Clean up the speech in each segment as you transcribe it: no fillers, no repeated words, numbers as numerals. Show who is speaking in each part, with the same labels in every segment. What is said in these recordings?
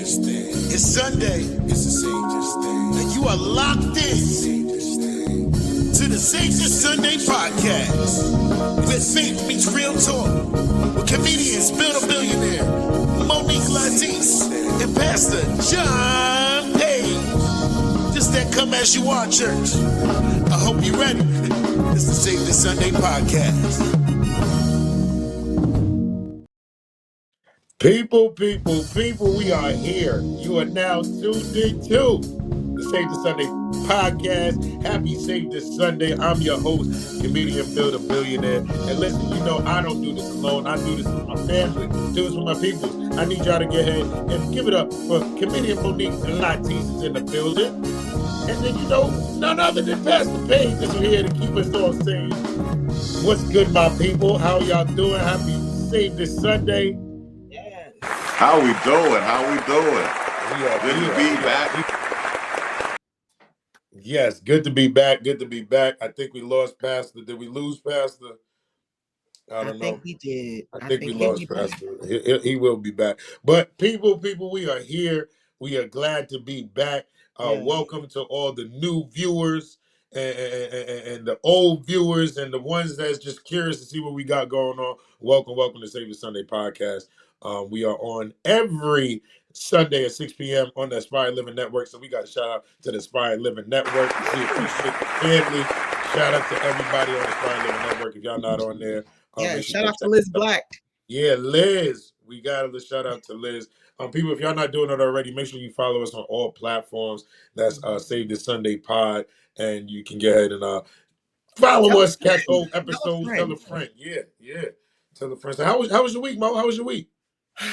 Speaker 1: safest thing. It's Sunday. It's the safest thing. And you are locked in to the Safest Sunday podcast, where faith meets real talk, with comedians Bill the Billionaire, Monique Latise, and Pastor John Page. Just that come as you are, church. I hope you're ready. It's the Safest Sunday podcast.
Speaker 2: People, we are here. You are now tuned into the Save the Sunday podcast. Happy Save the Sunday. I'm your host, comedian Phil the Billionaire. And listen, you know I don't do this alone. I do this with my family, do this with my people. I need y'all to get ahead and give it up for comedian Monique Latise is in the building. And then, you know, none other than Pastor Page is here to keep us all sane. What's good, my people? How y'all doing? Happy Save this Sunday.
Speaker 3: How we doing? Good to be back.
Speaker 2: Yes, good to be back. Good to be back. I think we lost Pastor. Did we lose Pastor? I don't know.
Speaker 4: I think we did.
Speaker 2: I think we lost Pastor. He will be back. But people, we are here. We are glad to be back. Welcome to all the new viewers and the old viewers and the ones that's just curious to see what we got going on. Welcome to Save the Sunday podcast. We are on every Sunday at 6 p.m. on the Aspire Living Network. So we got a shout out to the Aspire Living Network. We appreciate the family. Shout out to everybody on the Aspire Living Network. If y'all not on there,
Speaker 4: shout out to Liz Black.
Speaker 2: Yeah, Liz. We got a shout out to Liz. People, if y'all not doing it already, make sure you follow us on all platforms. That's Save the Sunday Pod, and you can get ahead and follow us. Catch old episodes. Tell a friend. Yeah. Tell a friend. So how was your week, Mo? How was your week?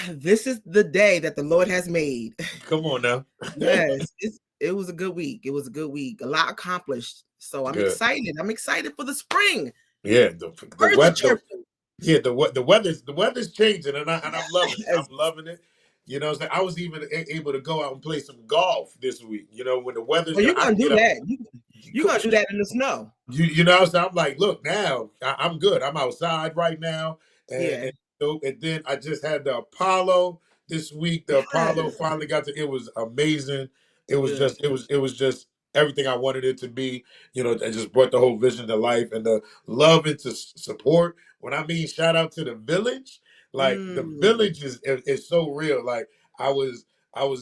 Speaker 4: This is the day that the Lord has made.
Speaker 2: Come on now.
Speaker 4: Yes, it was a good week. A lot accomplished. So I'm excited. I'm excited for the spring.
Speaker 2: Yeah, the weather's changing, and I'm loving it. I'm loving it. You know, I was even able to go out and play some golf this week. You know, when the weather's.
Speaker 4: Well, you're gonna do that. You're gonna do that in the snow.
Speaker 2: You know, so I'm like, look, now I'm good. I'm outside right now, and then I just had the Apollo this week. The Apollo finally got to. It was amazing. It was just everything I wanted it to be. You know, it just brought the whole vision to life and the love and to support. When I mean shout out to the village, like the village is so real. Like I was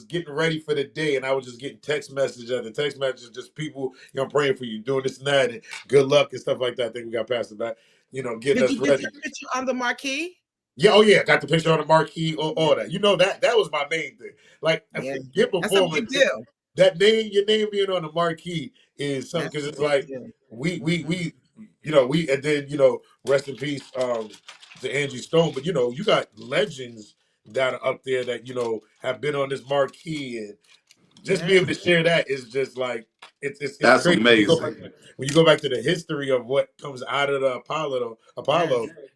Speaker 2: getting ready for the day and I was just getting text messages after text messages, just people, you know, praying for you, doing this and that, and good luck and stuff like that. I think we got past it back, you know, getting us ready.
Speaker 4: Did you get your picture on the marquee?
Speaker 2: Yeah, got the picture on the marquee, all that. You know, that was my main thing. Like, get before
Speaker 4: that's a big deal.
Speaker 2: That your name being on the marquee is something, because it's like we you know, and then, you know, rest in peace to Angie Stone, but you know, you got legends that are up there that, you know, have been on this marquee, and just be able to share that is just like it's
Speaker 3: that's
Speaker 2: crazy.
Speaker 3: amazing.
Speaker 2: When you go back to the history of what comes out of the Apollo,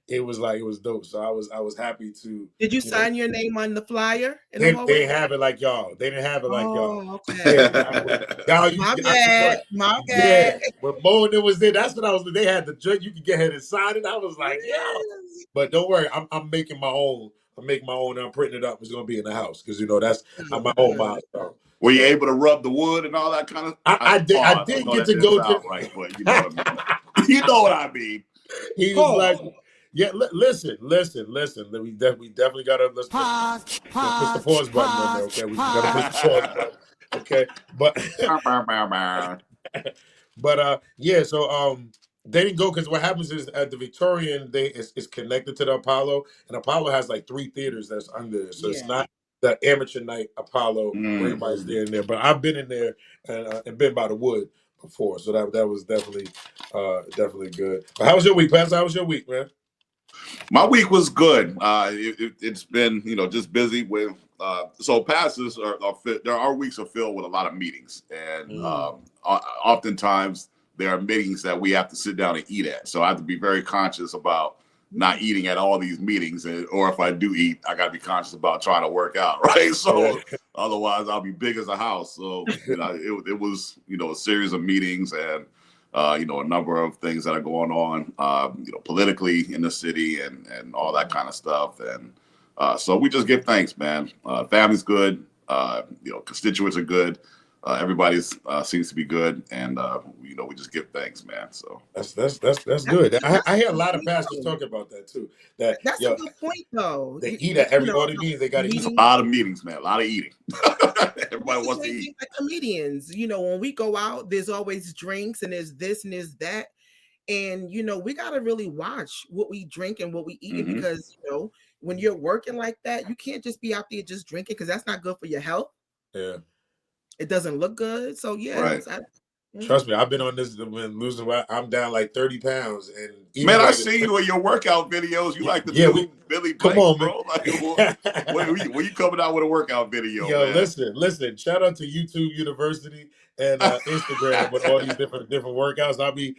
Speaker 2: it was dope. So I was happy to.
Speaker 4: Did you sign your name on the flyer?
Speaker 2: They have it like y'all. They didn't have it like y'all.
Speaker 4: Okay.
Speaker 2: My
Speaker 4: bad.
Speaker 2: Yeah, when Mo and it was there, that's what I was. They had the drink. You could get ahead and sign it. I was like, But don't worry, I'm making my own. I'm printing it up. It's gonna be in the house because, you know, that's my own milestone.
Speaker 3: Were you able to rub the wood and all that kind of?
Speaker 2: I did get to go to.
Speaker 3: Right, but you know what I mean. You know what I mean.
Speaker 2: He was like, yeah. Listen. We definitely gotta push the pause button on there. Okay, we gotta push the pause button. Okay, but So they didn't go because what happens is at the Victorian, it's connected to the Apollo, and Apollo has like 3 theaters that's under there, so it's not the amateur night Apollo where everybody's there in there. But I've been in there and been by the wood before, so that was definitely good. But how was your week, Pastor? How was your week, man?
Speaker 3: My week was good. It's been, you know, just busy with. So pastors our weeks are filled with a lot of meetings, and oftentimes there are meetings that we have to sit down and eat at. So I have to be very conscious about not eating at all these meetings, or if I do eat, I got to be conscious about trying to work out, right? So otherwise, I'll be big as a house. So you know, it was, you know, a series of meetings and you know, a number of things that are going on, you know, politically in the city and all that kind of stuff. And so we just give thanks, man. Family's good. Constituents are good. Everybody's seems to be good, and we just give thanks, man. So
Speaker 2: that's good. I hear a lot of pastors talking about that too.
Speaker 4: That's a good point, though.
Speaker 2: They eat at every all the meetings. They got to eat.
Speaker 3: A lot of meetings, man. A lot of eating. Everybody wants to eat.
Speaker 4: Like comedians, when we go out, there's always drinks, and there's this and there's that, and we got to really watch what we drink and what we eat, because when you're working like that, you can't just be out there just drinking, because that's not good for your health.
Speaker 2: Yeah.
Speaker 4: It doesn't look good. So yeah,
Speaker 3: right.
Speaker 2: Trust me, I've been on this when losing weight. I'm down like 30 pounds. And
Speaker 3: man, I see you in your workout videos. You like the new Billy Blanks,
Speaker 2: come on,
Speaker 3: bro. Like, when you coming out with a workout video?
Speaker 2: Yo,
Speaker 3: man?
Speaker 2: listen. Shout out to YouTube University and Instagram with all these different workouts. I'll be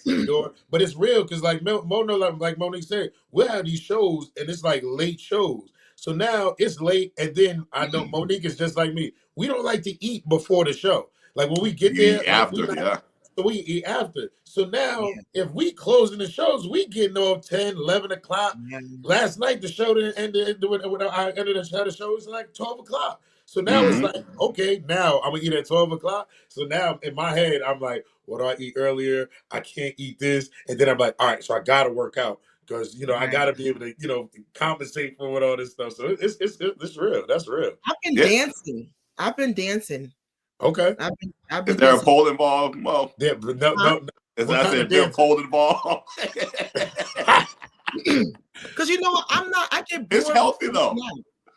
Speaker 2: doing, but it's real because like Monique said, we'll have these shows and it's like late shows. So now it's late, and then I know Monique is just like me. We don't like to eat before the show. Like when we get there, so we eat after. So now, if we closing the shows, we getting off 10, 11 o'clock. Yeah. Last night, the show ended when I ended the show was like 12 o'clock. So now it's like, okay, now I'm going to eat at 12 o'clock. So now in my head, I'm like, what do I eat earlier? I can't eat this. And then I'm like, all right, so I got to work out. Because I gotta be able to compensate for all this stuff. So it's real. That's real.
Speaker 4: I've been dancing.
Speaker 2: Okay.
Speaker 4: I've been.
Speaker 3: Is there a pole involved? Well,
Speaker 2: no.
Speaker 3: Is that there a pole involved?
Speaker 4: Because what, I get bored.
Speaker 3: It's healthy though.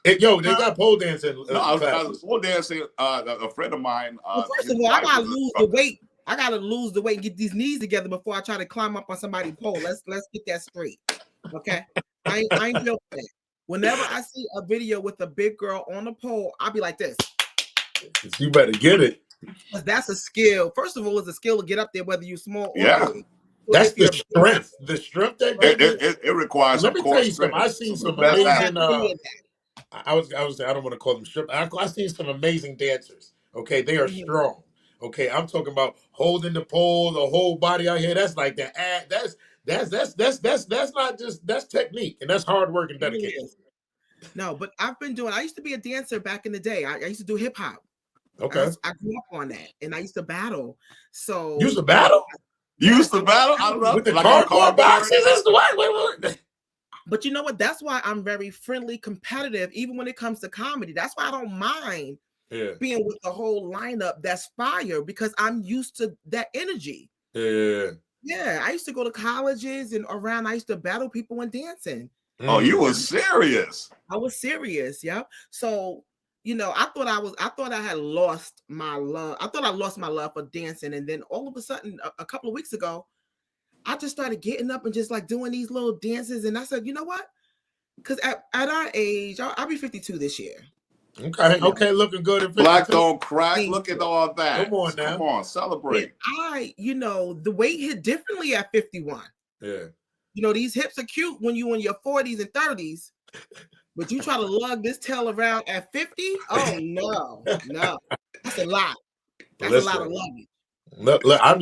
Speaker 2: They got pole dancing.
Speaker 3: I was pole dancing. A friend of mine.
Speaker 4: First of all, I gotta lose the weight. I gotta lose the weight and get these knees together before I try to climb up on somebody's pole. Let's get that straight. Okay. I ain't built that. Whenever I see a video with a big girl on the pole, I'll be like this.
Speaker 2: You better get it.
Speaker 4: That's a skill. First of all, it's a skill to get up there, whether you're small or big.
Speaker 2: That's the strength. The strength that
Speaker 3: it requires.
Speaker 2: Let me tell you something. I seen some amazing. I don't want to call them strip. I seen some amazing dancers. Okay, they are strong. Okay, I'm talking about holding the pole, the whole body out here. That's like that. That's not just that's technique and that's hard work and dedication.
Speaker 4: No, but I used to be a dancer back in the day. I used to do hip hop.
Speaker 2: Okay,
Speaker 4: I grew up on that, and I used to battle. So
Speaker 2: you used to battle?
Speaker 3: You used to battle? I don't know.
Speaker 2: With the cardboard boxes? Wait.
Speaker 4: But you know what? That's why I'm very friendly, competitive, even when it comes to comedy. That's why I don't mind. Being with the whole lineup that's fire, because I'm used to that energy. Yeah, I used to go to colleges and around. I used to battle people and dancing.
Speaker 3: Oh, you were serious?
Speaker 4: I was serious. Yeah. So I thought I had lost my love. I thought I lost my love for dancing, and then all of a sudden, a couple of weeks ago, I just started getting up and just like doing these little dances, and I said, you know what? Because at our age, I'll be 52 this year.
Speaker 2: Okay, looking good. At
Speaker 3: Black don't crack. Look at all that.
Speaker 2: Come on now.
Speaker 3: Come on, celebrate.
Speaker 4: The weight hit differently at 51.
Speaker 2: Yeah.
Speaker 4: These hips are cute when you in your 40s and 30s, but you try to lug this tail around at 50? Oh no. That's a lot. That's a lot of luggage.
Speaker 2: Look, I'm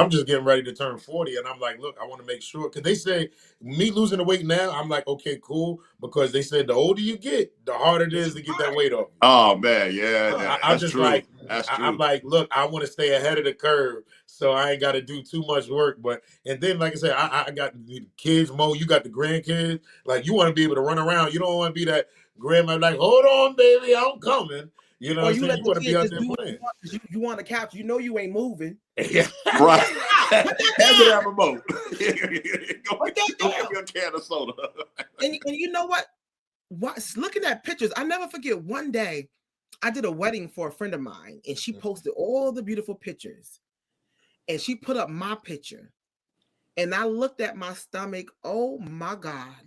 Speaker 2: just getting ready to turn 40, and I'm like, look, I want to make sure, because they say me losing the weight now, I'm like, okay, cool, because they said the older you get, the harder it is to get that weight off.
Speaker 3: Oh man, yeah.
Speaker 2: I'm just true. Like,
Speaker 3: that's true.
Speaker 2: I'm like, look, I want to stay ahead of the curve, so I ain't got to do too much work. And then, like I said, I got the kids, Mo, you got the grandkids. Like, you want to be able to run around. You don't want to be that grandma like, hold on, baby, I'm coming. You know what I'm saying? You want to be out there playing.
Speaker 4: You on the couch, you ain't moving.
Speaker 2: Yeah.
Speaker 3: Right. Hand me that remote. Go get me a can of soda.
Speaker 4: And you know what? Looking at pictures, I never forget one day I did a wedding for a friend of mine, and she posted all the beautiful pictures. And she put up my picture. And I looked at my stomach. Oh my God.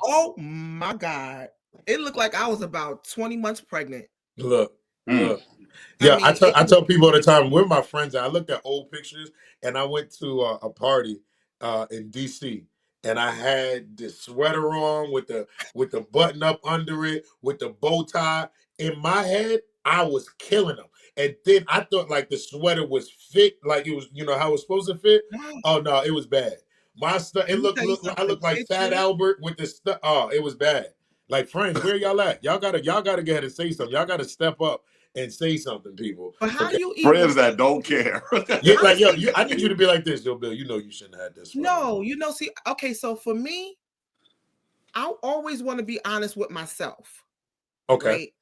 Speaker 4: Oh my God. It looked like I was about 20 months pregnant.
Speaker 2: Look. Yeah, I tell people all the time, we're my friends. I looked at old pictures, and I went to a party in DC, and I had this sweater on with the button up under it, with the bow tie. In my head, I was killing them. And then I thought like the sweater was fit, like it was, how it was supposed to fit. Oh no, it was bad. My stuff, I looked like Fat Albert with the stuff. Oh, it was bad. Like, friends, where y'all at? Y'all gotta go ahead and say something. Y'all gotta step up and say something, people.
Speaker 4: But how
Speaker 2: Okay.
Speaker 4: do you even
Speaker 3: Friends that don't care.
Speaker 2: Yeah, like, yo,
Speaker 4: honestly,
Speaker 2: I need you to be like this, yo, Bill. You know you shouldn't have had this.
Speaker 4: no, see, okay, so for me, I always want to be honest with myself,
Speaker 2: Okay.
Speaker 4: right?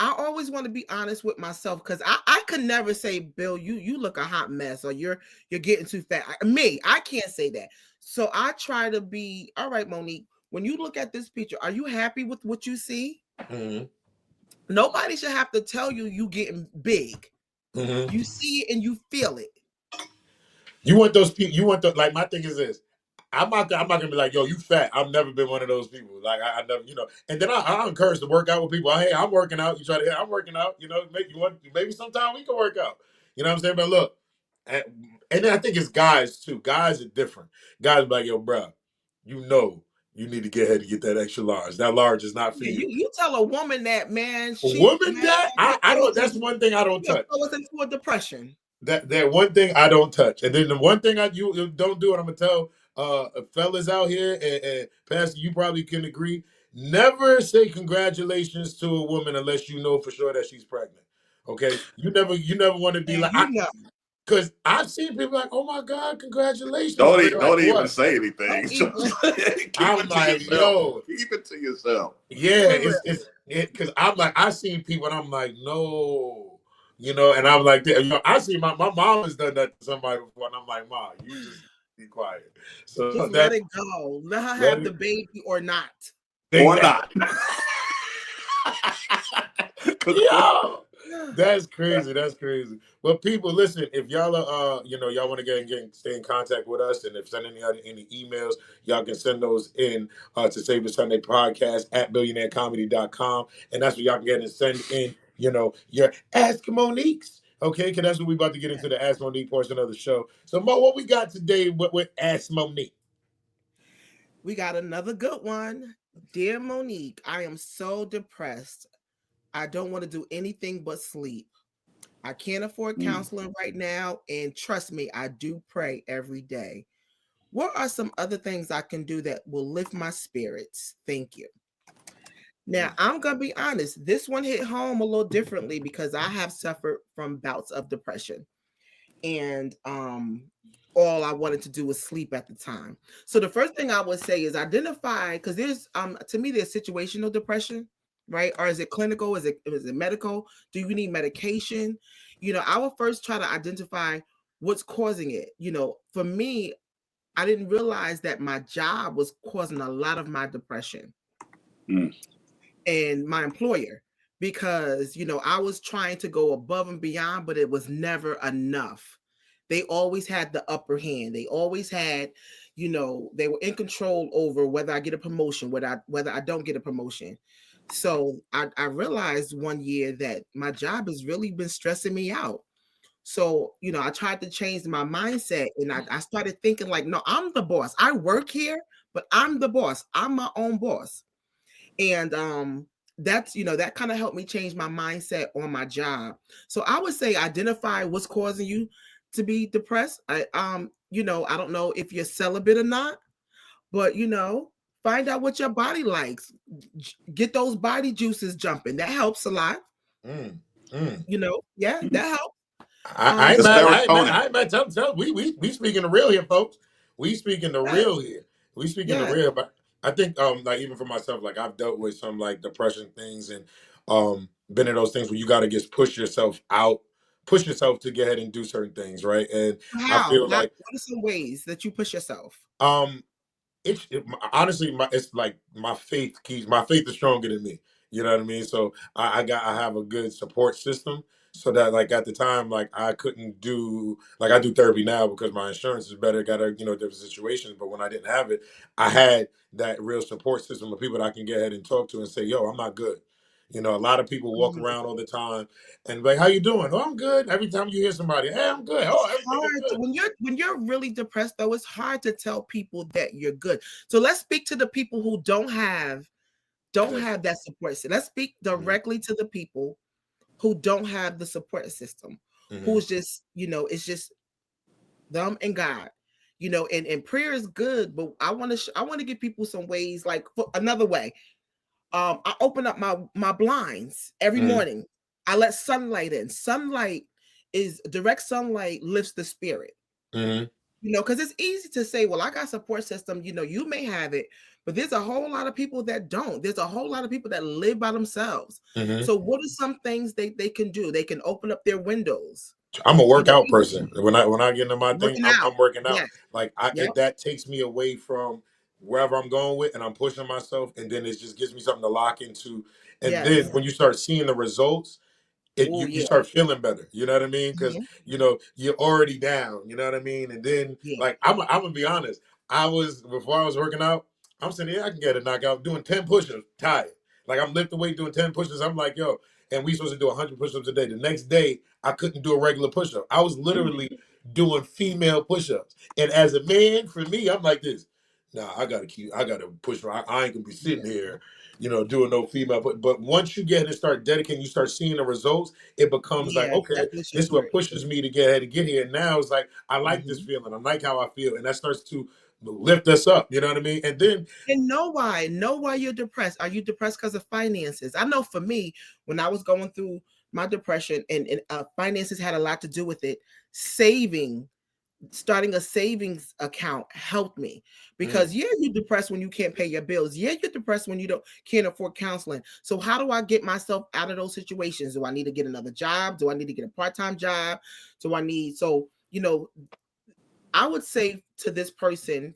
Speaker 4: I always want to be honest with myself because I could never say, Bill, you look a hot mess or you're getting too fat. I can't say that. So I try to be, all right, Monique, when you look at this picture, are you happy with what you see?
Speaker 2: Mm-hmm.
Speaker 4: Nobody should have to tell you getting big.
Speaker 2: Mm-hmm.
Speaker 4: You see it and you feel it.
Speaker 2: You want those people, like, my thing is this. I'm not gonna be like, yo, you fat. I've never been one of those people. Like, I never, and then I encourage to work out with people. Hey, I'm working out. You try to, hey, I'm working out. Maybe sometime we can work out. You know what I'm saying? But look, and then I think it's guys too. Guys are different. Guys be like, yo, bro, you need to get ahead and get that extra large. That large is not for
Speaker 4: Yeah,
Speaker 2: you.
Speaker 4: you tell a woman that, man,
Speaker 2: A
Speaker 4: she
Speaker 2: woman
Speaker 4: man,
Speaker 2: that I don't. That's one thing I don't
Speaker 4: you
Speaker 2: touch.
Speaker 4: throw us into a depression.
Speaker 2: That one thing I don't touch. And then the one thing you don't do, and I'm gonna tell fellas out here, and Pastor, you probably can agree. Never say congratulations to a woman unless you know for sure that she's pregnant. Okay, you never want to be
Speaker 4: And
Speaker 2: like, because I've seen people like, oh my God, congratulations. But like,
Speaker 3: Don't even
Speaker 2: what?
Speaker 3: say anything.
Speaker 4: don't even
Speaker 3: Keep
Speaker 2: I'm
Speaker 3: it to
Speaker 2: like,
Speaker 3: yourself.
Speaker 2: yo,
Speaker 3: Keep it to yourself.
Speaker 2: yeah,
Speaker 4: for real.
Speaker 2: it's because I'm like, I seen people and I'm like, no, and I'm like, I see my mom has done that to somebody before, and I'm like, Ma, you just be quiet. So
Speaker 4: Just let
Speaker 2: that
Speaker 4: it go. Let her
Speaker 2: let
Speaker 4: have the
Speaker 2: it
Speaker 4: baby or not.
Speaker 3: Or
Speaker 2: exactly.
Speaker 3: not.
Speaker 2: Yo, that's crazy. That's crazy. But people, listen, if y'all are y'all want to stay in contact with us, and if send any emails, y'all can send those in to Save the Sunday Podcast at billionairecomedy.com. And that's where y'all can get and send in, your Ask Monique's. Okay, because that's what we about to get into, the Ask Monique portion of the show. So Mo, what we got today with Ask Monique?
Speaker 4: We got another good one. Dear Monique, I am so depressed. I don't want to do anything but sleep. I can't afford counseling right now. And trust me, I do pray every day. What are some other things I can do that will lift my spirits? Thank you. Now, I'm going to be honest. This one hit home a little differently because I have suffered from bouts of depression. And all I wanted to do was sleep at the time. So the first thing I would say is identify, because there's to me there's situational depression, right? Or is it clinical? Is it medical? Do you need medication? I would first try to identify what's causing it. For me, I didn't realize that my job was causing a lot of my depression and my employer, because I was trying to go above and beyond, but it was never enough. They always had the upper hand. They always had, they were in control over whether I get a promotion, whether I don't get a promotion. So I realized one year that my job has really been stressing me out. So, I tried to change my mindset, and I started thinking like, no, I'm the boss. I work here, but I'm the boss. I'm my own boss. And that's that kind of helped me change my mindset on my job. So I would say identify what's causing you to be depressed. I don't know if you're celibate or not, but find out what your body likes. Get those body juices jumping. That helps a lot. Yeah, that helps.
Speaker 2: I ain't
Speaker 3: The
Speaker 2: mad.
Speaker 3: serotonin.
Speaker 2: I ain't mad. Tell we speaking the real here, folks. We speaking the
Speaker 4: Yes,
Speaker 2: real here. We speaking the
Speaker 4: yes.
Speaker 2: real. But I think like, even for myself, like, I've dealt with some like depression things, and been in those things where you got to just push yourself to get ahead and do certain things, right? And I
Speaker 4: How?
Speaker 2: feel like
Speaker 4: What are some ways that you push yourself?
Speaker 2: um honestly, it's like my faith is stronger than me. You know what I mean? So I have a good support system, so that, like, at the time, like, I couldn't do, like, I do therapy now because my insurance is better, got a different situations. But when I didn't have it, I had that real support system of people that I can get ahead and talk to and say, yo, I'm not good. A lot of people walk
Speaker 4: Mhm.
Speaker 2: around all the time and be like, how you doing? Oh, I'm good. Every time you hear somebody, hey, I'm good.
Speaker 4: It's
Speaker 2: Oh, everything is
Speaker 4: hard
Speaker 2: good.
Speaker 4: when you're really depressed, though. It's hard to tell people that you're good. So let's speak to the people who don't have that support system. Let's speak directly to the people who don't have the support system, who's just it's just them and God. And prayer is good, but I want to give people some ways, like, another way. I open up my blinds every morning. I let sunlight in. Direct sunlight lifts the spirit. Because it's easy to say, well, I got support system. You may have it, but there's a whole lot of people that don't. There's a whole lot of people that live by themselves. So what are some things they can do? They can open up their windows.
Speaker 2: I'm a workout person. When I get into my thing, I'm working out.
Speaker 4: Yes.
Speaker 2: Like that takes me away from wherever I'm going with, and I'm pushing myself, and then it just gives me something to lock into. And then when you start seeing the results, you start feeling better. You know what I mean? Because you're already down. You know what I mean? And then like I'm gonna be honest. Before I was working out, I'm saying, yeah, I can get a knockout doing 10 push-ups, tired. Like I'm lifting weight doing 10 push-ups. I'm like, yo, and we supposed to do 100 push-ups a day. The next day, I couldn't do a regular push-up. I was literally doing female push-ups. And as a man, for me, I'm like this. Nah, I gotta push. I ain't gonna be sitting here, doing no female. But once you get and start dedicating, you start seeing the results. It becomes like, okay, this is what pushes me to get here. And now it's like I like this feeling. I like how I feel, and that starts to lift us up. You know what I mean? And then
Speaker 4: know why you're depressed. Are you depressed because of finances? I know for me, when I was going through my depression, and finances had a lot to do with it. Starting a savings account helped me, because you're depressed when you can't pay your bills. You're depressed when you can't afford counseling. So how do I get myself out of those situations? Do I need to get another job? Do I need to get a part-time job? I would say to this person,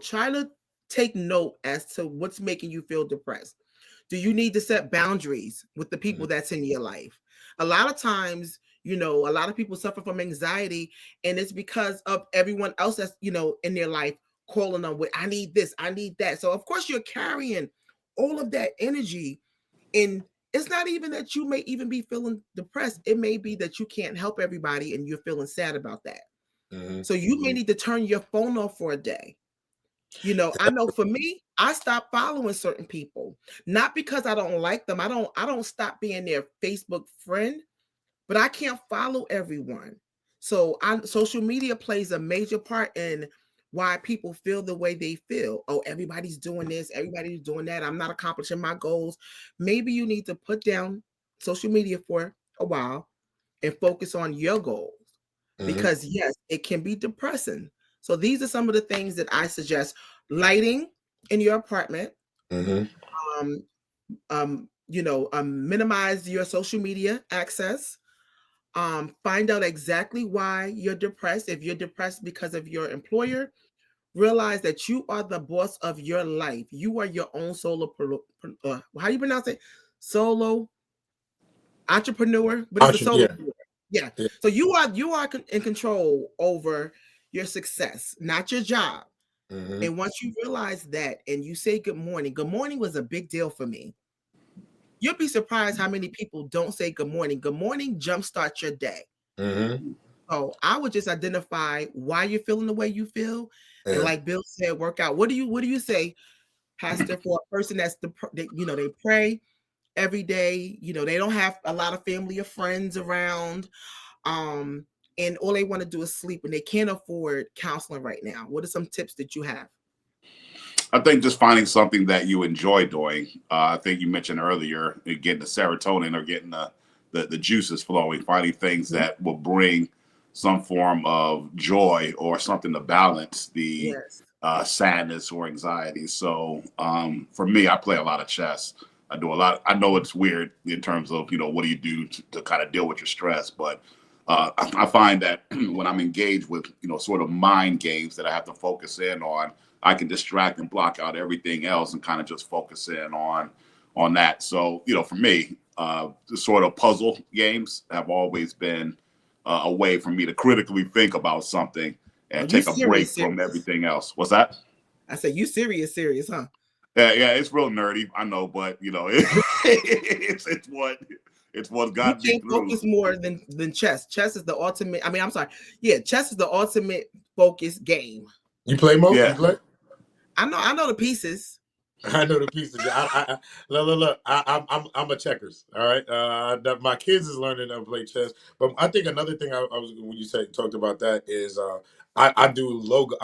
Speaker 4: try to take note as to what's making you feel depressed. Do you need to set boundaries with the people that's in your life? A lot of times, a lot of people suffer from anxiety, and it's because of everyone else that's, in their life calling them with, I need this, I need that. So of course you're carrying all of that energy, and it's not even that you may even be feeling depressed. It may be that you can't help everybody and you're feeling sad about that. So you may need to turn your phone off for a day. I know for me, I stopped following certain people, not because I don't like them. I don't stop being their Facebook friend, but I can't follow everyone. So social media plays a major part in why people feel the way they feel. Oh, everybody's doing this, everybody's doing that. I'm not accomplishing my goals. Maybe you need to put down social media for a while and focus on your goals. Because yes, it can be depressing. So these are some of the things that I suggest: lighting in your apartment, minimize your social media access, find out exactly why you're depressed. If you're depressed because of your employer, realize that you are the boss of your life. You are your own how do you pronounce it? Solo entrepreneur, but it's a solo. Yeah. So you are in control over your success, not your job. And once you realize that and you say good morning was a big deal for me. You'll be surprised how many people don't say good morning. Good morning jumpstarts your day. So I would just identify why you're feeling the way you feel. And like Bill said, work out. What do you say, Pastor, for a person they pray every day, they don't have a lot of family or friends around, and all they want to do is sleep, and they can't afford counseling right now? What are some tips that you have?
Speaker 3: I think just finding something that you enjoy doing. I think you mentioned earlier getting the serotonin or getting the juices flowing, finding things that will bring some form of joy or something to balance the sadness or anxiety. So for me, I play a lot of chess. I do a lot. I know it's weird in terms of, what do you do to kind of deal with your stress, but I find that when I'm engaged with, sort of mind games that I have to focus in on, I can distract and block out everything else and kind of just focus in on that. So, for me, the sort of puzzle games have always been a way for me to critically think about something and take a break from everything else. What's that?
Speaker 4: I said, you serious, huh?
Speaker 3: Yeah, it's real nerdy, I know, but it's what got me through.
Speaker 4: Focus more than chess. Chess is the ultimate. I'm sorry. Yeah, chess is the ultimate focus game.
Speaker 2: You play Mo? Yeah. You play?
Speaker 4: I know the pieces.
Speaker 2: I know the pieces. Look. I'm a checkers. All right. My kids is learning to play chess, but I think another thing I was when you talked about that is I do logos.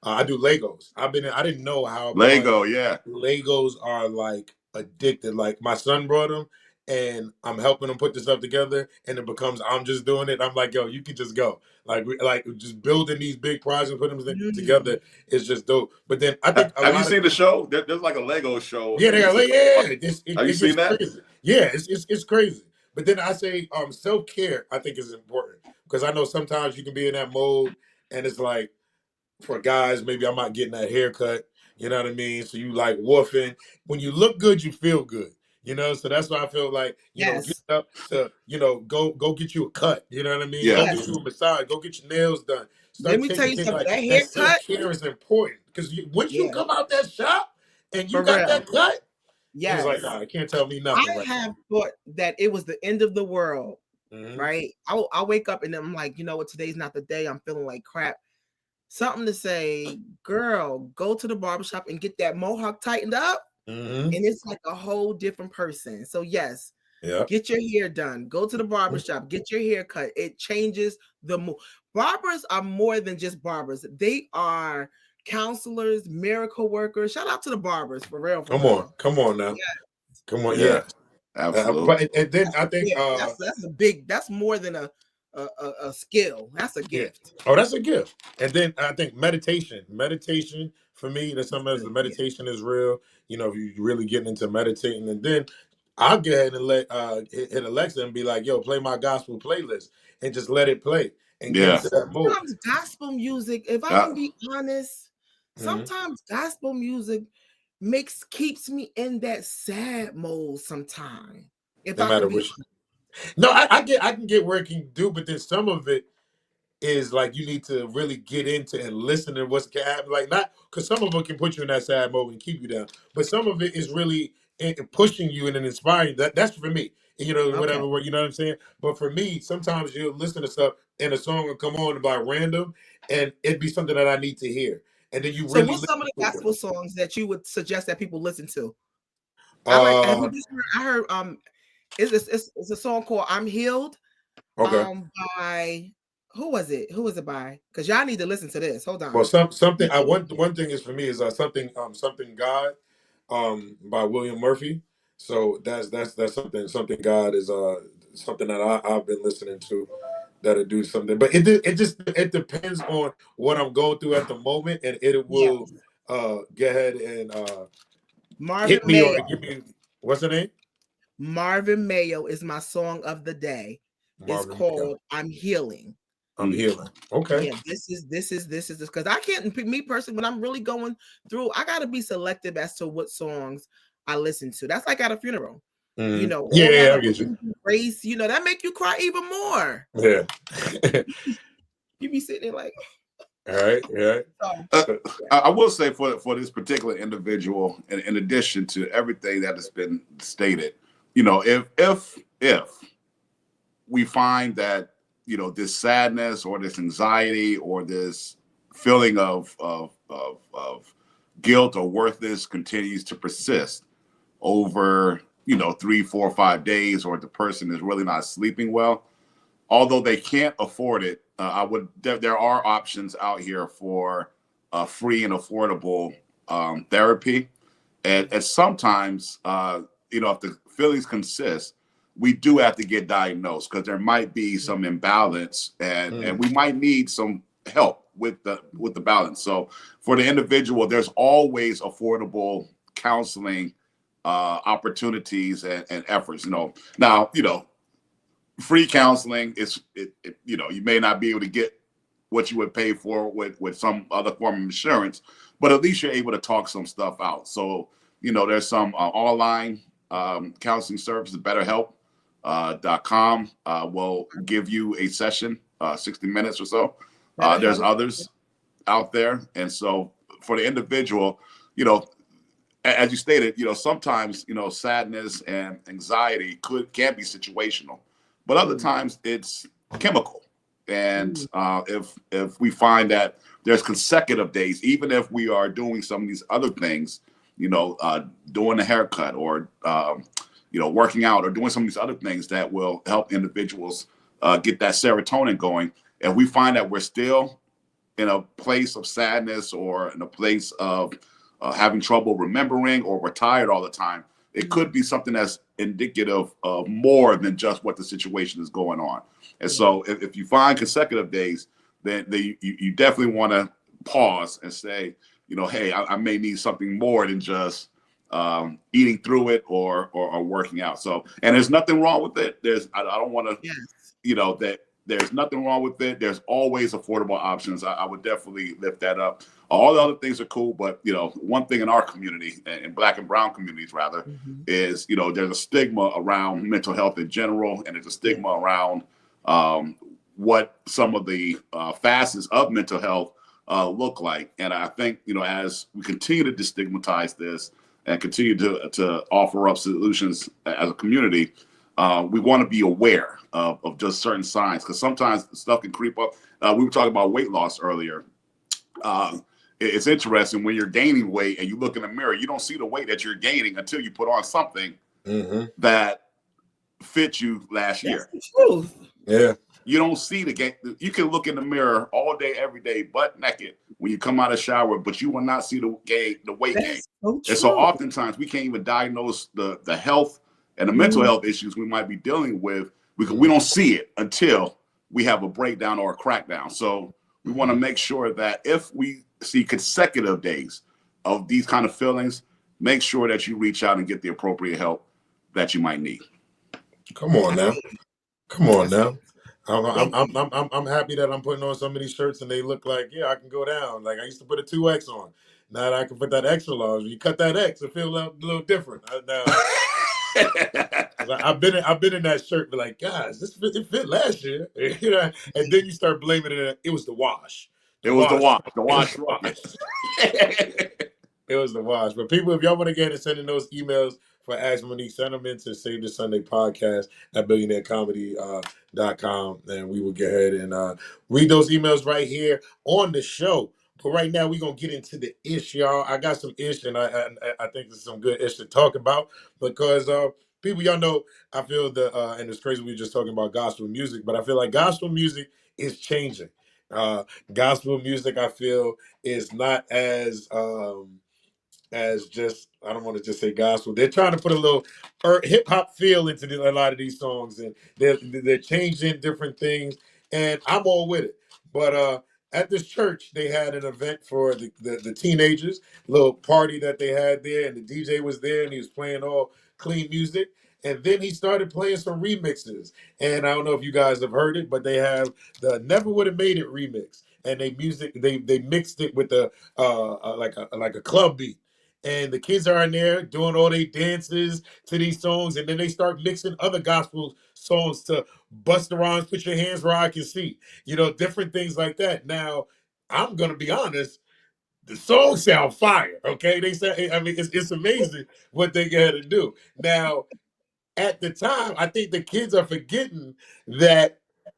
Speaker 2: I do Legos. I didn't know how much
Speaker 3: Lego, yeah.
Speaker 2: Legos are like addicted. Like my son brought them, and I'm helping him put this stuff together, and it becomes I'm just doing it. I'm like, yo, you can just go. Like just building these big projects, putting them together is just dope. But then I think a
Speaker 3: Have you
Speaker 2: lot of
Speaker 3: seen the show? There's like a Lego show.
Speaker 2: yeah, they are like, yeah,
Speaker 3: Have you
Speaker 2: it
Speaker 3: seen
Speaker 2: gets
Speaker 3: that?
Speaker 2: crazy. Yeah, it's crazy. But then I say self care I think is important because I know sometimes you can be in that mode and it's like for guys, maybe I'm not getting that haircut. You know what I mean? So you like woofing. When you look good, you feel good. You know, so that's why I feel like, get
Speaker 4: Yes.
Speaker 2: up to, go get you a cut. You know what I mean? Go
Speaker 3: Yeah.
Speaker 2: get you a massage. Go get your nails done.
Speaker 4: Let
Speaker 2: Start
Speaker 4: me tell
Speaker 2: taking
Speaker 4: you
Speaker 2: things
Speaker 4: something.
Speaker 2: like
Speaker 4: That
Speaker 2: that. Self
Speaker 4: haircut,
Speaker 2: care is important because once you
Speaker 4: yeah,
Speaker 2: come out that shop and you
Speaker 4: for
Speaker 2: got
Speaker 4: real.
Speaker 2: that cut, it's like,
Speaker 4: Yes.
Speaker 2: nah, it can't tell me
Speaker 4: I
Speaker 2: nothing right
Speaker 4: have thought that it was the end of the world,
Speaker 2: now.
Speaker 4: right? I'll wake up and I'm like, you know what? Today's not the day. I'm feeling like crap. Something to say, girl, go to the barbershop and get that mohawk tightened up.
Speaker 2: Mm-hmm.
Speaker 4: And it's like a whole different person. So, yes,
Speaker 2: Yeah.
Speaker 4: get your hair done. Go to the barbershop, get your hair cut. It changes the mood. Barbers are more than just barbers, they are counselors, miracle workers. Shout out to the barbers for real, for real.
Speaker 2: Come on now.
Speaker 4: Yeah.
Speaker 2: Come on,
Speaker 3: Yeah.
Speaker 2: yeah.
Speaker 3: Absolutely.
Speaker 2: But and then
Speaker 4: That's
Speaker 2: I
Speaker 4: a
Speaker 2: think
Speaker 4: gift. That's a big. That's more than a skill. That's a
Speaker 2: yeah.
Speaker 4: gift.
Speaker 2: Oh, that's a gift. And then I think meditation. Meditation for me, there's
Speaker 4: That's
Speaker 2: sometimes the
Speaker 4: good. Yeah.
Speaker 2: meditation is real. If you're really getting into meditating, and then I'll go ahead and let hit Alexa and be like, "Yo, play my gospel playlist," and just let it play and get
Speaker 3: Yeah.
Speaker 2: into that mode.
Speaker 4: Sometimes gospel music, if I
Speaker 3: Uh,
Speaker 4: can be honest,
Speaker 2: Mhm.
Speaker 4: sometimes gospel music keeps me in that sad mode sometimes. If
Speaker 2: No
Speaker 4: I can
Speaker 2: matter
Speaker 4: be
Speaker 2: which. No, I can get where it can do, but then some of it is like you need to really get into and listen to what's happening. Like not because some of it can put you in that sad mode and keep you down, but some of it is really pushing you and inspiring. That's for me.
Speaker 4: okay.
Speaker 2: Whatever. You know what I'm saying? But for me, sometimes you'll listen to stuff and a song will come on by random, and it'd be something that I need to hear, and then you
Speaker 4: So
Speaker 2: really
Speaker 4: what's
Speaker 2: listen
Speaker 4: some of the
Speaker 2: to
Speaker 4: gospel songs that you would suggest that people listen to?
Speaker 2: it.
Speaker 4: I like have you just heard I heard it's a song called I'm Healed
Speaker 2: Okay.
Speaker 4: by who was it? Who was it by? Because y'all need to listen to this. Hold
Speaker 2: Well,
Speaker 4: on.
Speaker 2: something I one thing is for me is something God by William Murphy. So that's something God is something that I've been listening to that'll do something. But it depends on what I'm going through at the moment, and it
Speaker 4: Yeah.
Speaker 2: will go ahead and
Speaker 4: Marvin
Speaker 2: hit me or
Speaker 4: Mayo.
Speaker 2: give me what's the name?
Speaker 4: Marvin Mayo is my song of the day. It's
Speaker 2: Marvin Gaye.
Speaker 4: called I'm Healing.
Speaker 2: I'm healing. Okay.
Speaker 4: Yeah, this because I can't me personally when I'm really going through, I gotta be selective as to what songs I listen to. That's like at a funeral. All that
Speaker 2: Yeah, I get you.
Speaker 4: grace, that make you cry even more.
Speaker 2: Yeah.
Speaker 4: You be sitting there like,
Speaker 2: All right. Yeah.
Speaker 4: oh,
Speaker 3: uh,
Speaker 4: yeah.
Speaker 3: I will say for this particular individual, in addition to everything that has been stated, if we find that this sadness or this anxiety or this feeling of guilt or worthlessness continues to persist over 3, 4, 5 days, or the person is really not sleeping well, although they can't afford it, there are options out here for free and affordable therapy. And sometimes, if the feelings consist, we do have to get diagnosed because there might be some imbalance, and we might need some help with the balance. So for the individual, there's always affordable counseling opportunities and efforts. Now, free counseling is you may not be able to get what you would pay for with some other form of insurance, but at least you're able to talk some stuff out. So there's some online counseling services. BetterHelp.com will give you a session, 60 minutes or so. There's others out there, and so for the individual, as you stated, sometimes sadness and anxiety can be situational, but other times it's chemical. And if we find that there's consecutive days, even if we are doing some of these other things, doing a haircut or working out or doing some of these other things that will help individuals get that serotonin going, if we find that we're still in a place of sadness or in a place of having trouble remembering, or we're tired all the time, it could be something that's indicative of more than just what the situation is going on. And so if you find consecutive days, then you definitely want to pause and say, hey, I may need something more than just eating through it or working out. So, and there's nothing wrong with it. I don't want to, that there's nothing wrong with it. There's always affordable options. I would definitely lift that up. All the other things are cool, but one thing in our community, in Black and brown communities rather, is there's a stigma around mental health in general, and there's a stigma around what some of the facets of mental health look like. And I think as we continue to destigmatize this and continue to offer up solutions as a community, we want to be aware of just certain signs, because sometimes stuff can creep up. We were talking about weight loss earlier. It's interesting when you're gaining weight and you look in the mirror, you don't see the weight that you're gaining until you put on something that fit you last year.
Speaker 4: That's the truth.
Speaker 2: Yeah.
Speaker 3: You don't see the gain. You can look in the mirror all day, every day, butt naked when you come out of the shower, but you will not see the weight gain.
Speaker 4: So
Speaker 3: and so oftentimes we can't even diagnose the health and the mental health issues we might be dealing with, because we don't see it until we have a breakdown or a crackdown. So we want to make sure that if we see consecutive days of these kind of feelings, make sure that you reach out and get the appropriate help that you might need.
Speaker 2: Come on now. I'm happy that I'm putting on some of these shirts and they look like, I can go down. Like I used to put a 2X on. Now that I can put that extra large. You cut that X, it feels a little different. I've been in that shirt, but like, guys, it fit last year, and then you start blaming it. It was the wash.
Speaker 3: The wash.
Speaker 2: It was the wash. But people, if y'all want to get into sending those emails for Ask Monique, send them into Save This Sunday podcast at billionairecomedy.com, and we will get ahead and read those emails right here on the show. But right now, we're going to get into the ish, y'all. I got some ish, and I think there's some good ish to talk about, because people, y'all know, I feel and it's crazy we were just talking about gospel music, but I feel like gospel music is changing. Gospel music, I feel, is not as just, I don't want to just say gospel. They're trying to put a little hip hop feel into a lot of these songs, and they're changing different things, and I'm all with it. But at this church, they had an event for the teenagers, little party that they had there, and the DJ was there, and he was playing all clean music. And then he started playing some remixes. And I don't know if you guys have heard it, but they have the Never Would Have Made It remix. And they mixed it with like a club beat. And the kids are in there doing all their dances to these songs, and then they start mixing other gospel songs to Busta Rhymes, Put Your Hands Where I Can See, different things like that. Now, I'm gonna be honest, the songs sound fire. Okay, they say, I mean, it's amazing what they got to do. Now, at the time, I think the kids are forgetting that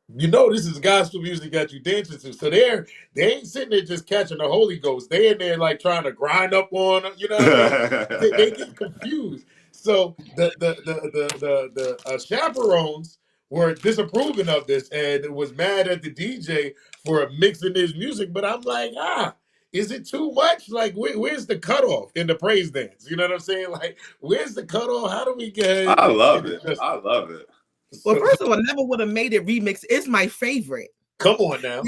Speaker 2: this is gospel music that you dancing to. So they ain't sitting there just catching the Holy Ghost. They in there like trying to grind up on them. You know what I mean? they get confused. So the chaperones were disapproving of this and was mad at the DJ for mixing his music. But I'm like, is it too much? Like, where's the cutoff in the praise dance? You know what I'm saying? Like, where's the cutoff? How do we get?
Speaker 3: I love it.
Speaker 4: Well, first of all, Never Would Have Made It remix is my favorite.
Speaker 2: Come on now.